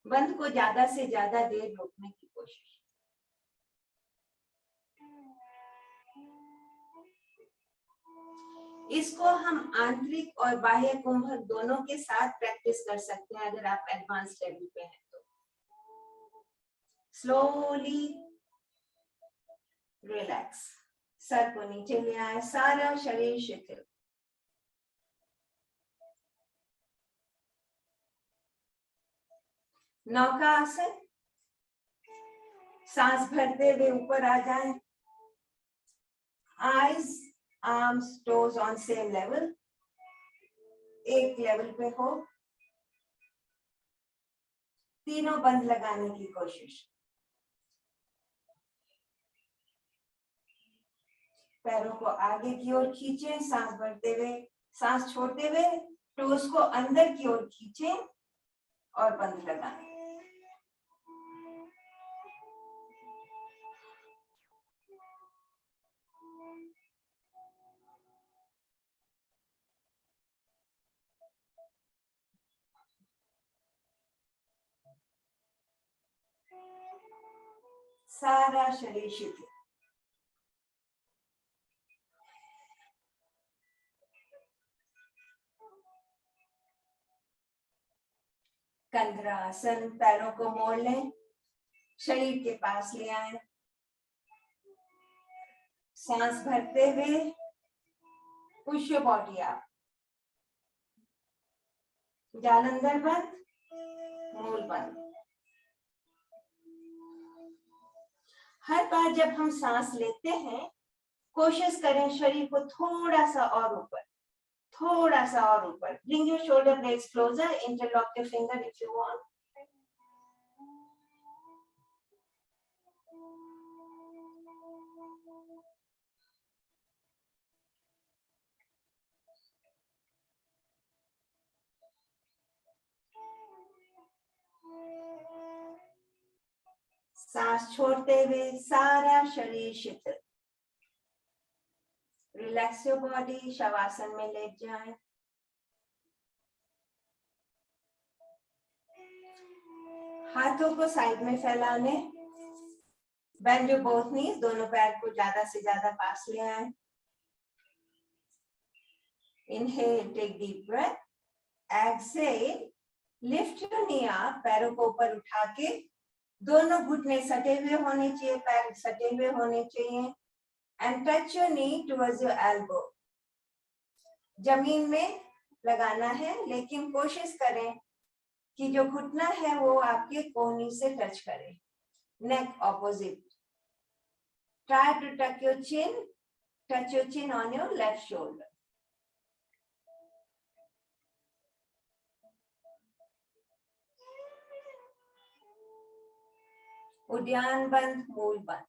बंध को ज्यादा से ज्यादा देर रोकने की कोशिश। इसको हम आंतरिक और बाह्य कुंभक दोनों के साथ प्रैक्टिस कर सकते हैं अगर आप एडवांस लेवल पे हैं तो। स्लोली रिलैक्स, सर को नीचे ले आए, सारा शरीर शिथिल। नौका आसन, सांस भरते हुए ऊपर आ जाए, eyes, arms, toes on same level, एक लेवल पे हो, तीनों बंद लगाने की कोशिश। पैरों को आगे की ओर खींचें, सांस भरते हुए, सांस छोड़ते हुए टोस को अंदर की ओर खींचें और बंद लगाएं। सारा शरीर शिथिल। कंद्रासन, पैरों को मोड़ लें, शरीर के पास ले आए, सांस भरते हुए push your body up, Jalandhar बंद, मूल बंद। हर बार जब हम सांस लेते हैं, कोशिश करें शरीर को थोड़ा सा और ऊपर, थोड़ा सा और ऊपर। Bring your shoulder blades closer, interlock your finger if you want. सांस छोड़ते हुए सारा शरीर शिथिल। रिलैक्स योर बॉडी, शवासन में लेट जाएं। हाथों को साइड में फैलाने, बेंड योर बोथ नीज, दोनों पैर को ज्यादा से ज्यादा पास ले आए। Inhale, take deep breath, exhale, lift your knee up, पैरों को ऊपर उठा के दोनों घुटने सटे हुए होने चाहिए, पैर सटे हुए होने चाहिए। And touch your knee towards your elbow. जमीन में लगाना है, लेकिन कोशिश करें कि जो घुटना है वो आपके कोहनी से टच करे। Neck opposite. Try to touch your chin on your left shoulder. उद्यान बंद, मूल बंद।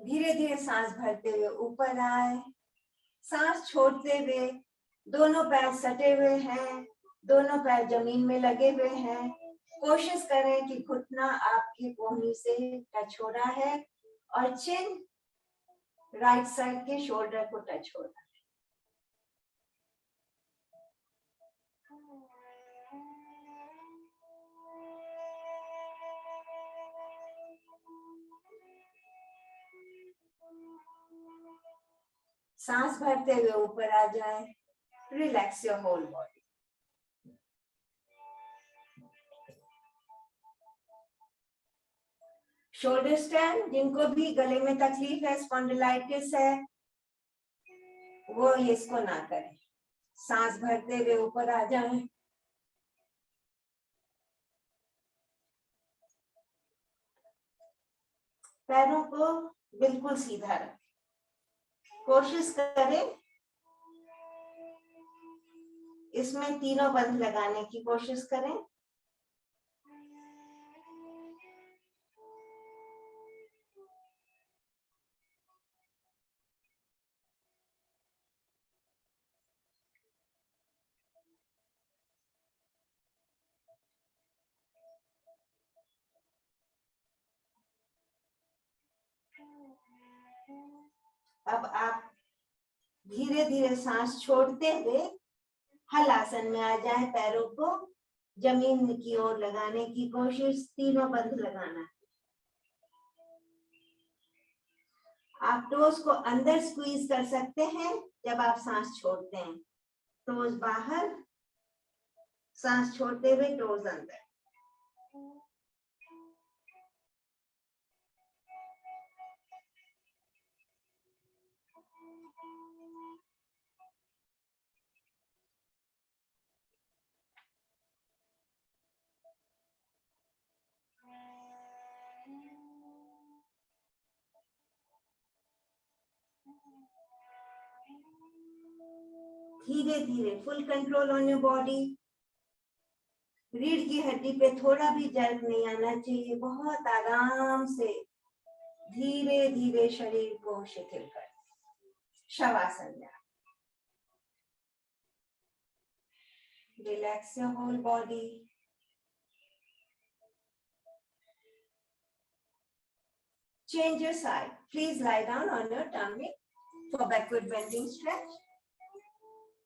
धीरे धीरे सांस भरते हुए ऊपर आए, सांस छोड़ते हुए दोनों पैर सटे हुए हैं, दोनों पैर जमीन में लगे हुए हैं। कोशिश करें कि घुटना आपकी कोहनी से टच हो रहा है और चिन राइट साइड के शोल्डर को टच हो रहा है। सांस भरते हुए ऊपर आ जाए, relax your whole body. Shoulder stand, जिनको भी गले में तकलीफ है, स्पॉन्डिलाइटिस है, वो इसको ना करें। सांस भरते हुए ऊपर आ जाए, पैरों को बिल्कुल सीधा रखें। कोशिश करें इसमें तीनों बंद लगाने की कोशिश करें। अब आप धीरे धीरे सांस छोड़ते हुए हलासन में आ जाए, पैरों को जमीन की ओर लगाने की कोशिश, तीनों बंद लगाना। आप टोस को अंदर स्क्वीज कर सकते हैं जब आप सांस छोड़ते हैं। टोस बाहर, सांस छोड़ते हुए टोस अंदर। धीरे धीरे, full control on your body. रीढ़ की हड्डी पे थोड़ा भी जर्क नहीं आना चाहिए, बहुत आराम से धीरे धीरे शरीर को शिथिल कर। Shavasana. Relax your whole body. Change your side. Please lie down on your tummy for backward bending stretch.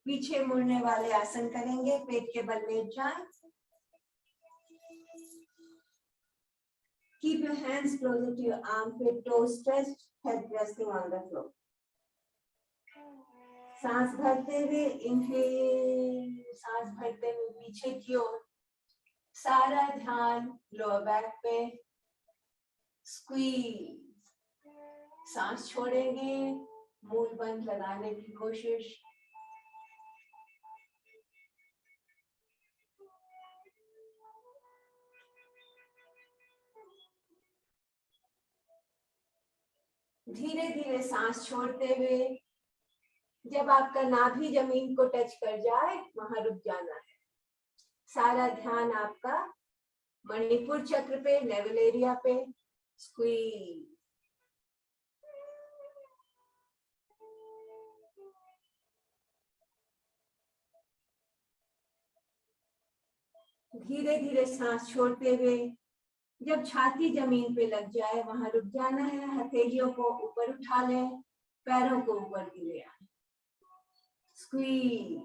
पीछे मुड़ने वाले आसन करेंगे, पेट के बल लेट जाएं। Keep your hands closer to your armpit, toes stretched, head resting on the floor. सांस भरते हुए इनहेल, सांस भरते हुए पीछे की ओर, सारा ध्यान लोअर बैक पे। स्क्वीज, सांस छोड़ेंगे, मूल बंद लगाने की कोशिश। धीरे धीरे सांस छोड़ते हुए जब आपका नाभि जमीन को टच कर जाए वहां रुक जाना है। सारा ध्यान आपका मणिपुर चक्र पे, नेवल एरिया पे। स्क्वीज, धीरे धीरे सांस छोड़ते हुए जब छाती जमीन पे लग जाए वहां रुक जाना है। हथेलियों को ऊपर उठा लें, पैरों को ऊपर की ले आए। स्क्वीज,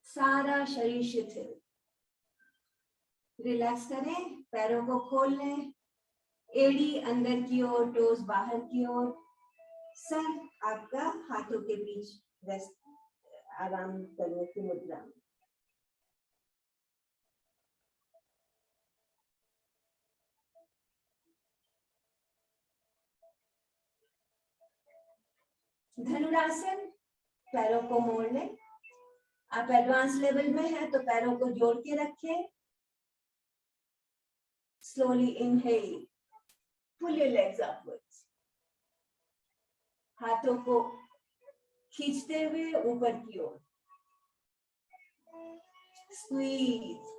सारा शरीर शिथिल। रिलैक्स करें, पैरों को खोल लें, एड़ी अंदर की ओर, टोस बाहर की ओर। सर आपका हाथों के बीच रेस्ट, आराम करने की मुद्रा में। धनुरासन, पैरों को मोड़ लें। आप एडवांस लेवल में हैं तो पैरों को जोड़ के रखें। Slowly inhale, pull your legs upwards. हाथों को खींचते हुए ऊपर की ओर। स्क्वीज,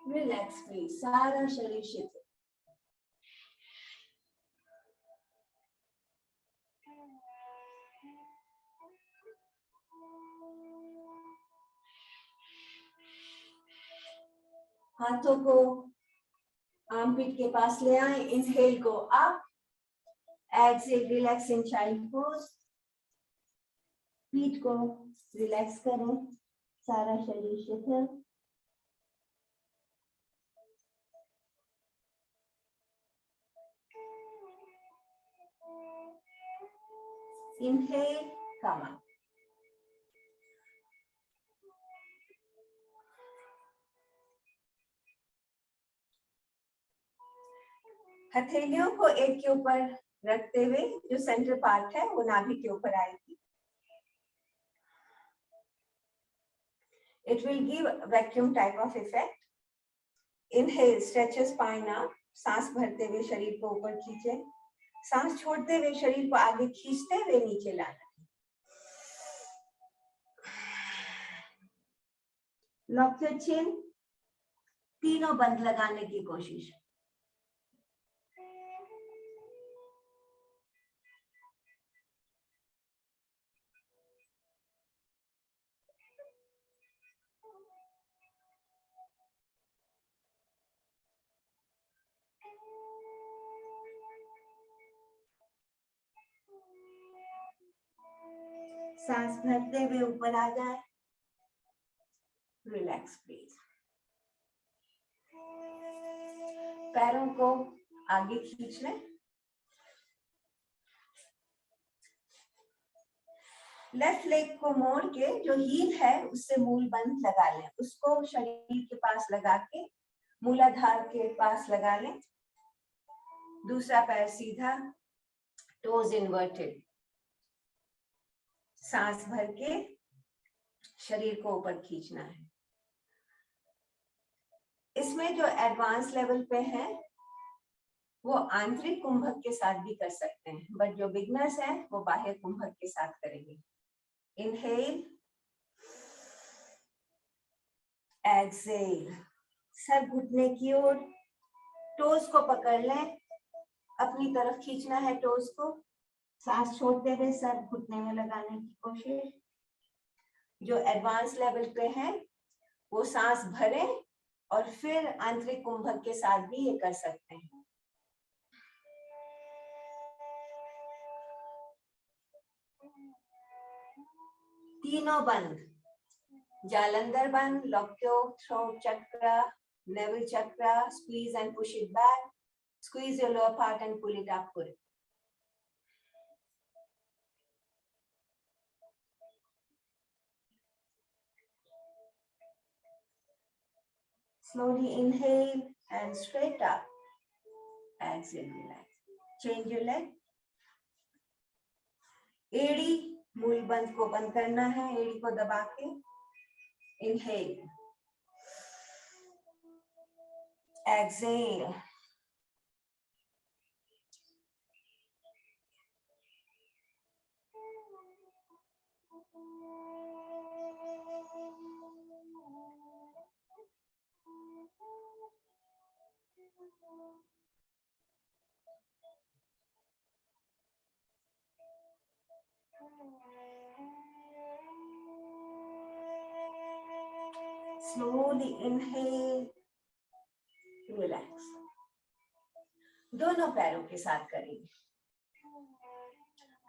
रिलैक्स प्लीज, सारा शरीर शिथिल। हाथों को आर्मपिट के पास ले आए। इनहेल को up, exhale relax in child pose. पीठ को रिलैक्स करें, सारा शरीर शिथिल। Inhale, come up. हथेलियों को एक के ऊपर रखते हुए जो सेंटर पार्ट है वो नाभि के ऊपर आएगी। It will give vacuum type of effect. Inhale, stretch your spine out. सांस भरते हुए शरीर को ऊपर खींचे। सांस छोड़ते हुए शरीर को आगे खींचते हुए नीचे लाना। Lock your chin. तीनों बंद लगाने की कोशिश। सांस भरते हुए ऊपर आ जाए। Relax please. पैरों को आगे खींच लें। लेफ्ट लेग को मोड़ के जो हील है उससे मूल बंद लगा लें, उसको शरीर के पास लगा के मूलाधार के पास लगा लें। दूसरा पैर सीधा, टोज इन्वर्टेड, सांस भर के शरीर को ऊपर खींचना है। इसमें जो एडवांस लेवल पे है वो आंतरिक कुंभक के साथ भी कर सकते हैं, बट जो बिगनर्स हैं वो बाह्य कुंभक के साथ करेंगे। इनहेल, एक्सहेल, सर घुटने की ओर, टोज को पकड़ लें, अपनी तरफ खींचना है टोज को, सांस छोड़ते हुए सर घुटने में लगाने की कोशिश। जो एडवांस लेवल पे है वो सांस भरें और फिर आंतरिक कुंभक के साथ भी ये कर सकते हैं। तीनों बंद, जालंधर बंद, लॉक्यो, थ्रोट चक्र, नेवल चक्र, squeeze and push it back, squeeze your lower part and pull it upward. Slowly inhale and straight up. Exhale, relax. Change your leg. एड़ी, मूल बंद को बंद करना है, एड़ी को दबा के। Inhale. Exhale. Slowly inhale, relax. दोनों पैरों के साथ करेंगे।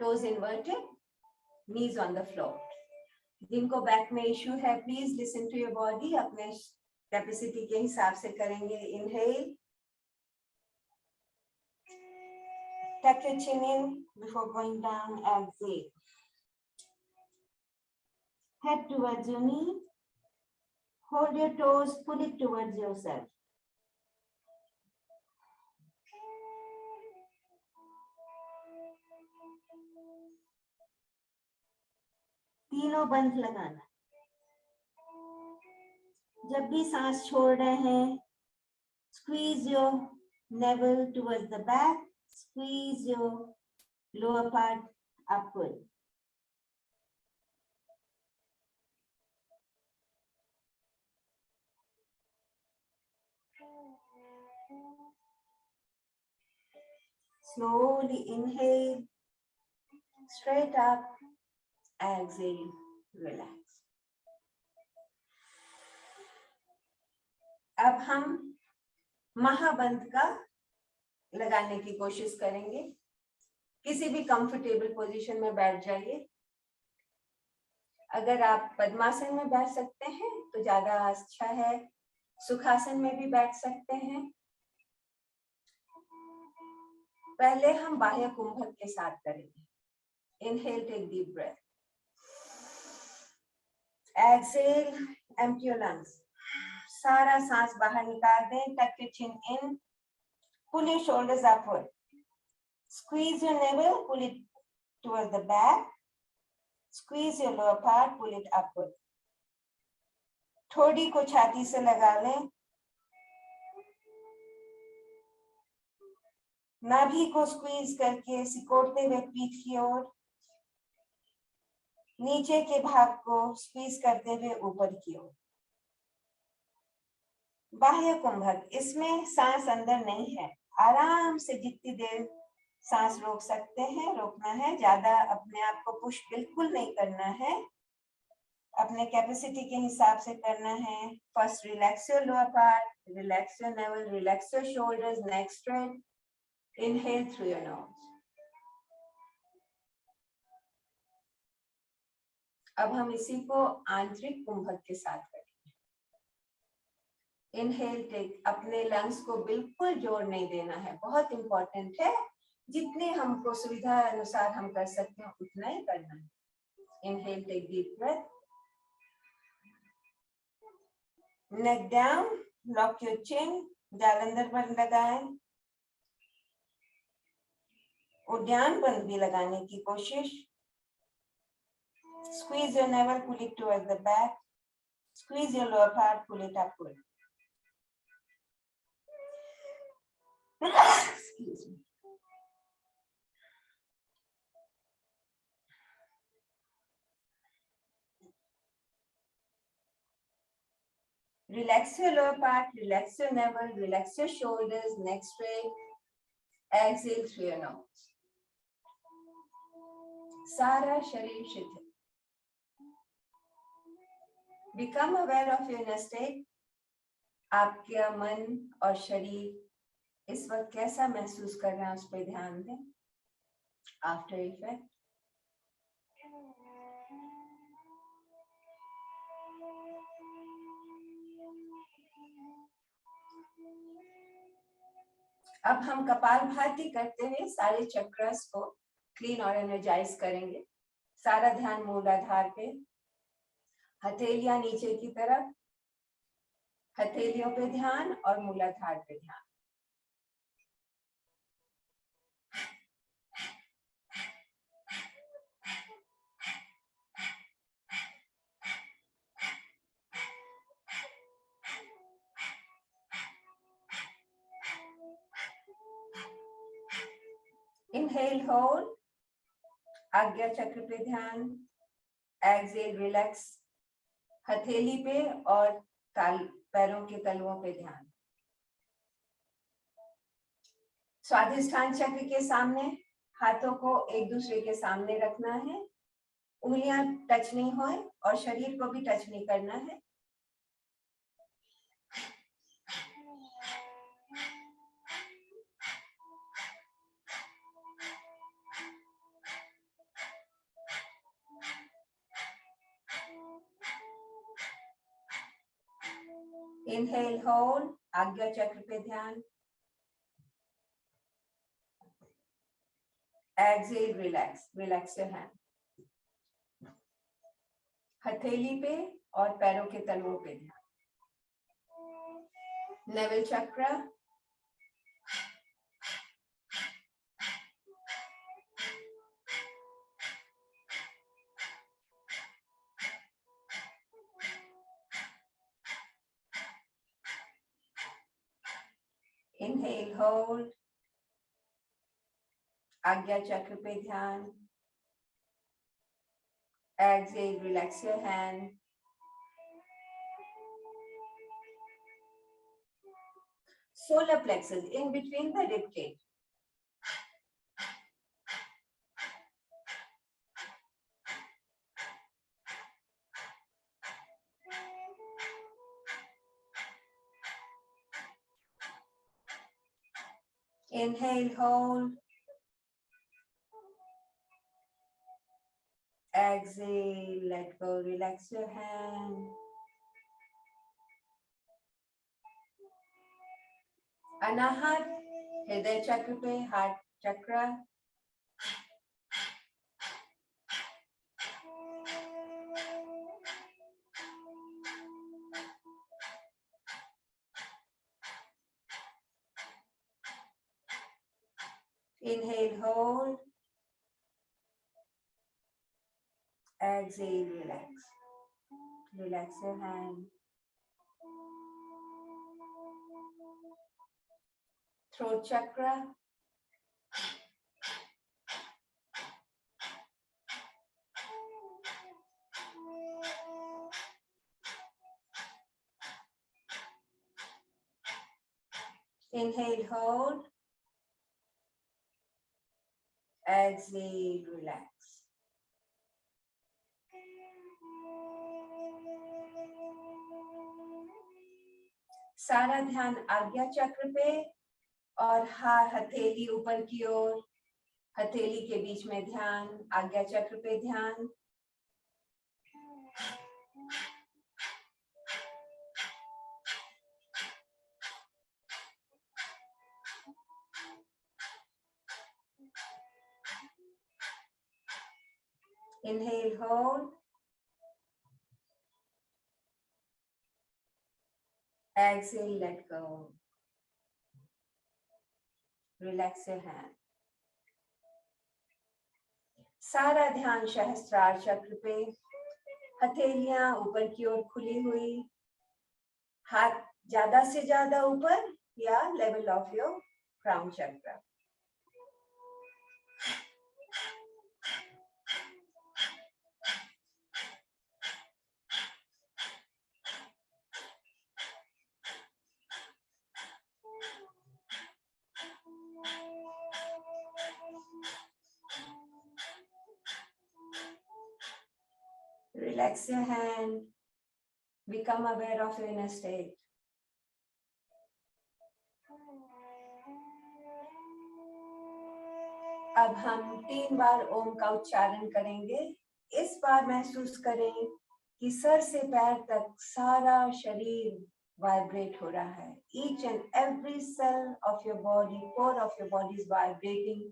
Toes inverted, knees on the floor. जिनको बैक में इश्यू है, please listen to your body, अपने कैपेसिटी के हिसाब से करेंगे। Inhale, tuck your chin in before going down. Exhale. Head towards your knee. Hold your toes, pull it towards yourself. तीनों बंद लगाना। जब भी सांस छोड़ रहे हैं, squeeze your navel towards the back, squeeze your lower part upward. Slowly inhale, straight up, exhale, relax. अब हम महाबंद का लगाने की कोशिश करेंगे। किसी भी कंफर्टेबल पोजीशन में बैठ जाइए। अगर आप पद्मासन में बैठ सकते हैं तो ज्यादा अच्छा है, सुखासन में भी बैठ सकते हैं। पहले हम बाह्य कुंभक के साथ करेंगे। Inhale, take deep breath, exhale, empty your lungs. सारा सांस बाहर निकाल दें, tuck your chin in, pull your shoulders upward, squeeze your navel, pull it toward the back, squeeze your lower part, pull it upward. ठोड़ी को छाती से लगा लें, नाभि को स्क्वीज करके सिकोड़ते हुए पीठ की ओर, नीचे के भाग को स्क्वीज करते हुए ऊपर की ओर। बाह्य कुंभक, इसमें सांस अंदर नहीं है। आराम से जितनी देर सांस रोक सकते हैं रोकना है, ज्यादा अपने आप को पुश बिल्कुल नहीं करना है, अपने कैपेसिटी के हिसाब से करना है। First relax your lower part, relax your naval, relax your shoulders, neck straight. Inhale through your knows. अब हम इसी को आंतरिक कुंभक के साथ करेंगे। इनहेल, टेक, अपने लंग्स को बिल्कुल जोर नहीं देना है, बहुत इंपॉर्टेंट है। जितने हमको सुविधा अनुसार हम कर सकते हैं उतना ही करना है। Inhale, take deep breath. Neck down, lock your chin, जाल अंदर पर लगाएं. उद्यान बंद भी लगाने की कोशिश. Squeeze your navel, pull it towards the back. Squeeze your lower part, pull it upward. Excuse me. Relax your lower part, relax your navel, relax your shoulders, neck straight. Exhale through your nose. सारा शरीर शिथिल. Become aware of your inner state. आपका मन और शरीर इस वक्त कैसा महसूस कर रहा है उस पर ध्यान दें. After effect. अब हम कपालभाति करते हुए सारे चक्रस को क्लीन और एनर्जाइज करेंगे. सारा ध्यान मूलाधार पे. हथेलियां नीचे की तरफ. हथेलियों पे ध्यान और मूलाधार पे ध्यान. Inhale, hold. आज्ञा चक्र पे ध्यान. Exhale, relax. हथेली पे और पैरों के तलुओं पे ध्यान. स्वादिष्ठान चक्र के सामने हाथों को एक दूसरे के सामने रखना है. उंगलियां टच नहीं होए और शरीर को भी टच नहीं करना है. Inhale, hold. आज्ञा चक्र पे ध्यान. Exhale, relax. Relax your hand. हथेली पे और पैरों के तलुओं पे ध्यान. Navel chakra. Inhale, hold. आज्ञा चक्र पे ध्यान. Exhale, relax your hand. Solar plexus in between the rib cage. Inhale, hold. Exhale, let go, relax your hand. Anahat, हृदय चक्र पे, हार्ट चक्र. Inhale, hold. Exhale, relax. Relax your hand. Throat chakra. Inhale, hold. Exhale, relax. सारा ध्यान आज्ञा चक्र पे और हथेली ऊपर की ओर. हथेली के बीच में ध्यान. आज्ञा चक्र पे ध्यान. Inhale, hold. Exhale, let go. Relax your hand. सारा ध्यान सहस्त्रार चक्र पे, हथेलियां ऊपर की ओर खुली हुई, हाथ ज्यादा से ज्यादा ऊपर या लेवल ऑफ योर क्राउन चक्र. Relax your hand. Become aware of your inner state. अब हम 3 बार ओम का उच्चारण करेंगे. इस बार महसूस करें कि सर से पैर तक सारा शरीर वाइब्रेट हो रहा है. Each and every cell of your body, core of your body is vibrating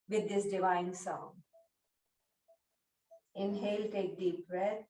with this divine sound. Inhale, take deep breath.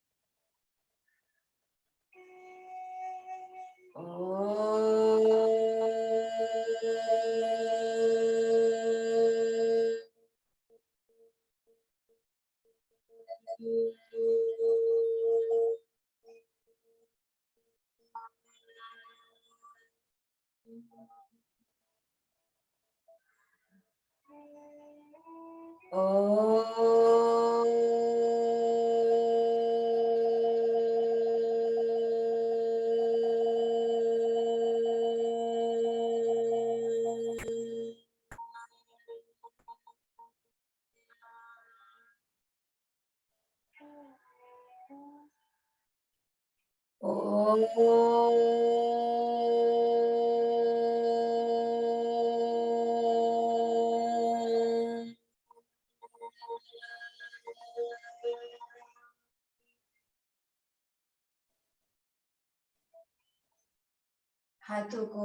हाथों को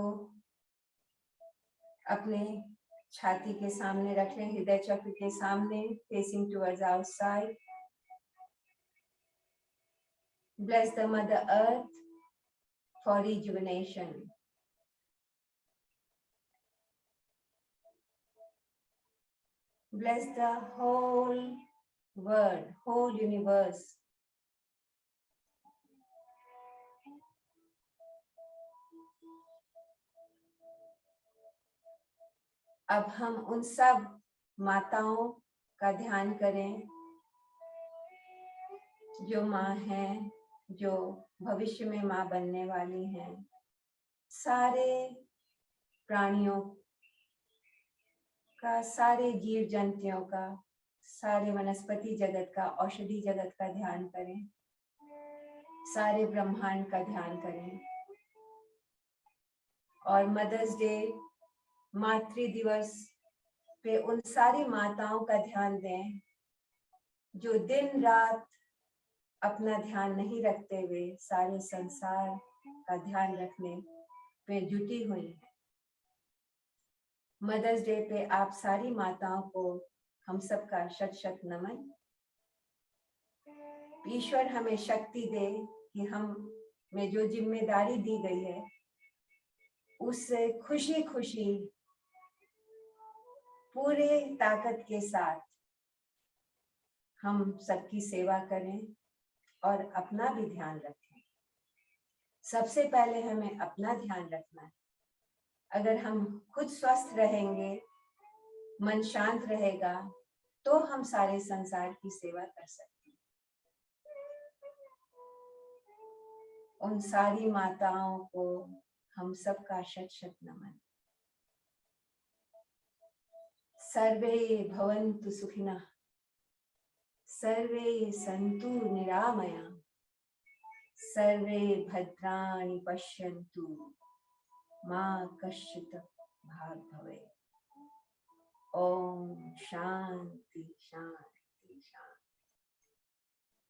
अपने छाती के सामने रख लें, हृदय चक्र के सामने, facing towards outside. Bless the Mother Earth for rejuvenation. Bless the whole world, whole universe. अब हम उन सब माताओं का ध्यान करें जो माँ हैं, जो भविष्य में माँ बनने वाली हैं. सारे प्राणियों का, सारे जीव जंतुओं का, सारे वनस्पति जगत का, औषधि जगत का ध्यान करें. सारे ब्रह्मांड का ध्यान करें. और मदर्स डे, मातृ दिवस पे उन सारी माताओं का ध्यान दें जो दिन रात अपना ध्यान नहीं रखते हुए सारे संसार का ध्यान रखने पे जुटी हुई है. मदर्स डे पे आप सारी माताओं को हम सबका शत शत नमन. ईश्वर हमें शक्ति दे कि हम में जो जिम्मेदारी दी गई है उससे खुशी खुशी पूरे ताकत के साथ हम सबकी सेवा करें और अपना भी ध्यान रखें. सबसे पहले हमें अपना ध्यान रखना है. अगर हम खुद स्वस्थ रहेंगे, मन शांत रहेगा, तो हम सारे संसार की सेवा कर सकते हैं. उन सारी माताओं को हम सबका शत शत नमन. सर्वे भवन्तु सुखिनः, सर्वे सन्तु निरामया, सर्वे भद्राणि पश्यन्तु, मा कश्चित् भाग् भवेत्. ओम शांति शांति शांति.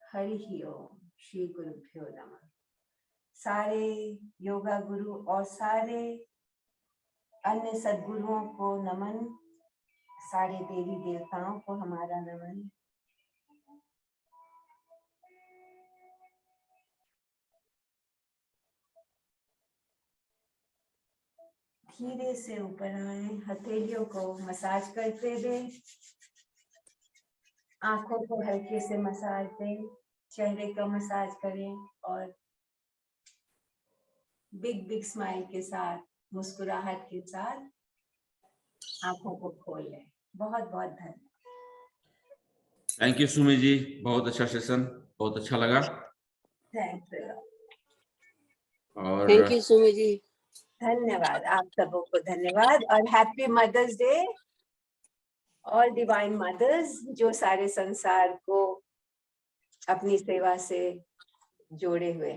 हरि ओम. श्री गुरुभ्यो नमः. सारे योगा गुरु और सारे अन्य सद्गुरुओं को नमन. सारे देवी देवताओं को हमारा नमन. धीरे से ऊपर आए, हथेलियों को मसाज करते दें, आंखों को हल्के से मसाज दें, चेहरे का मसाज करें और बिग बिग स्माइल के साथ, मुस्कुराहट के साथ आंखों को खोल लें। बहुत बहुत धन्यवाद। थैंक यू सुमी जी, बहुत अच्छा सेशन, बहुत अच्छा लगा। Thank you. और थैंक यू सुमी जी। धन्यवाद, आप सबों को धन्यवाद और happy mother's day all divine mothers जो सारे संसार को अपनी सेवा से जोड़े हुए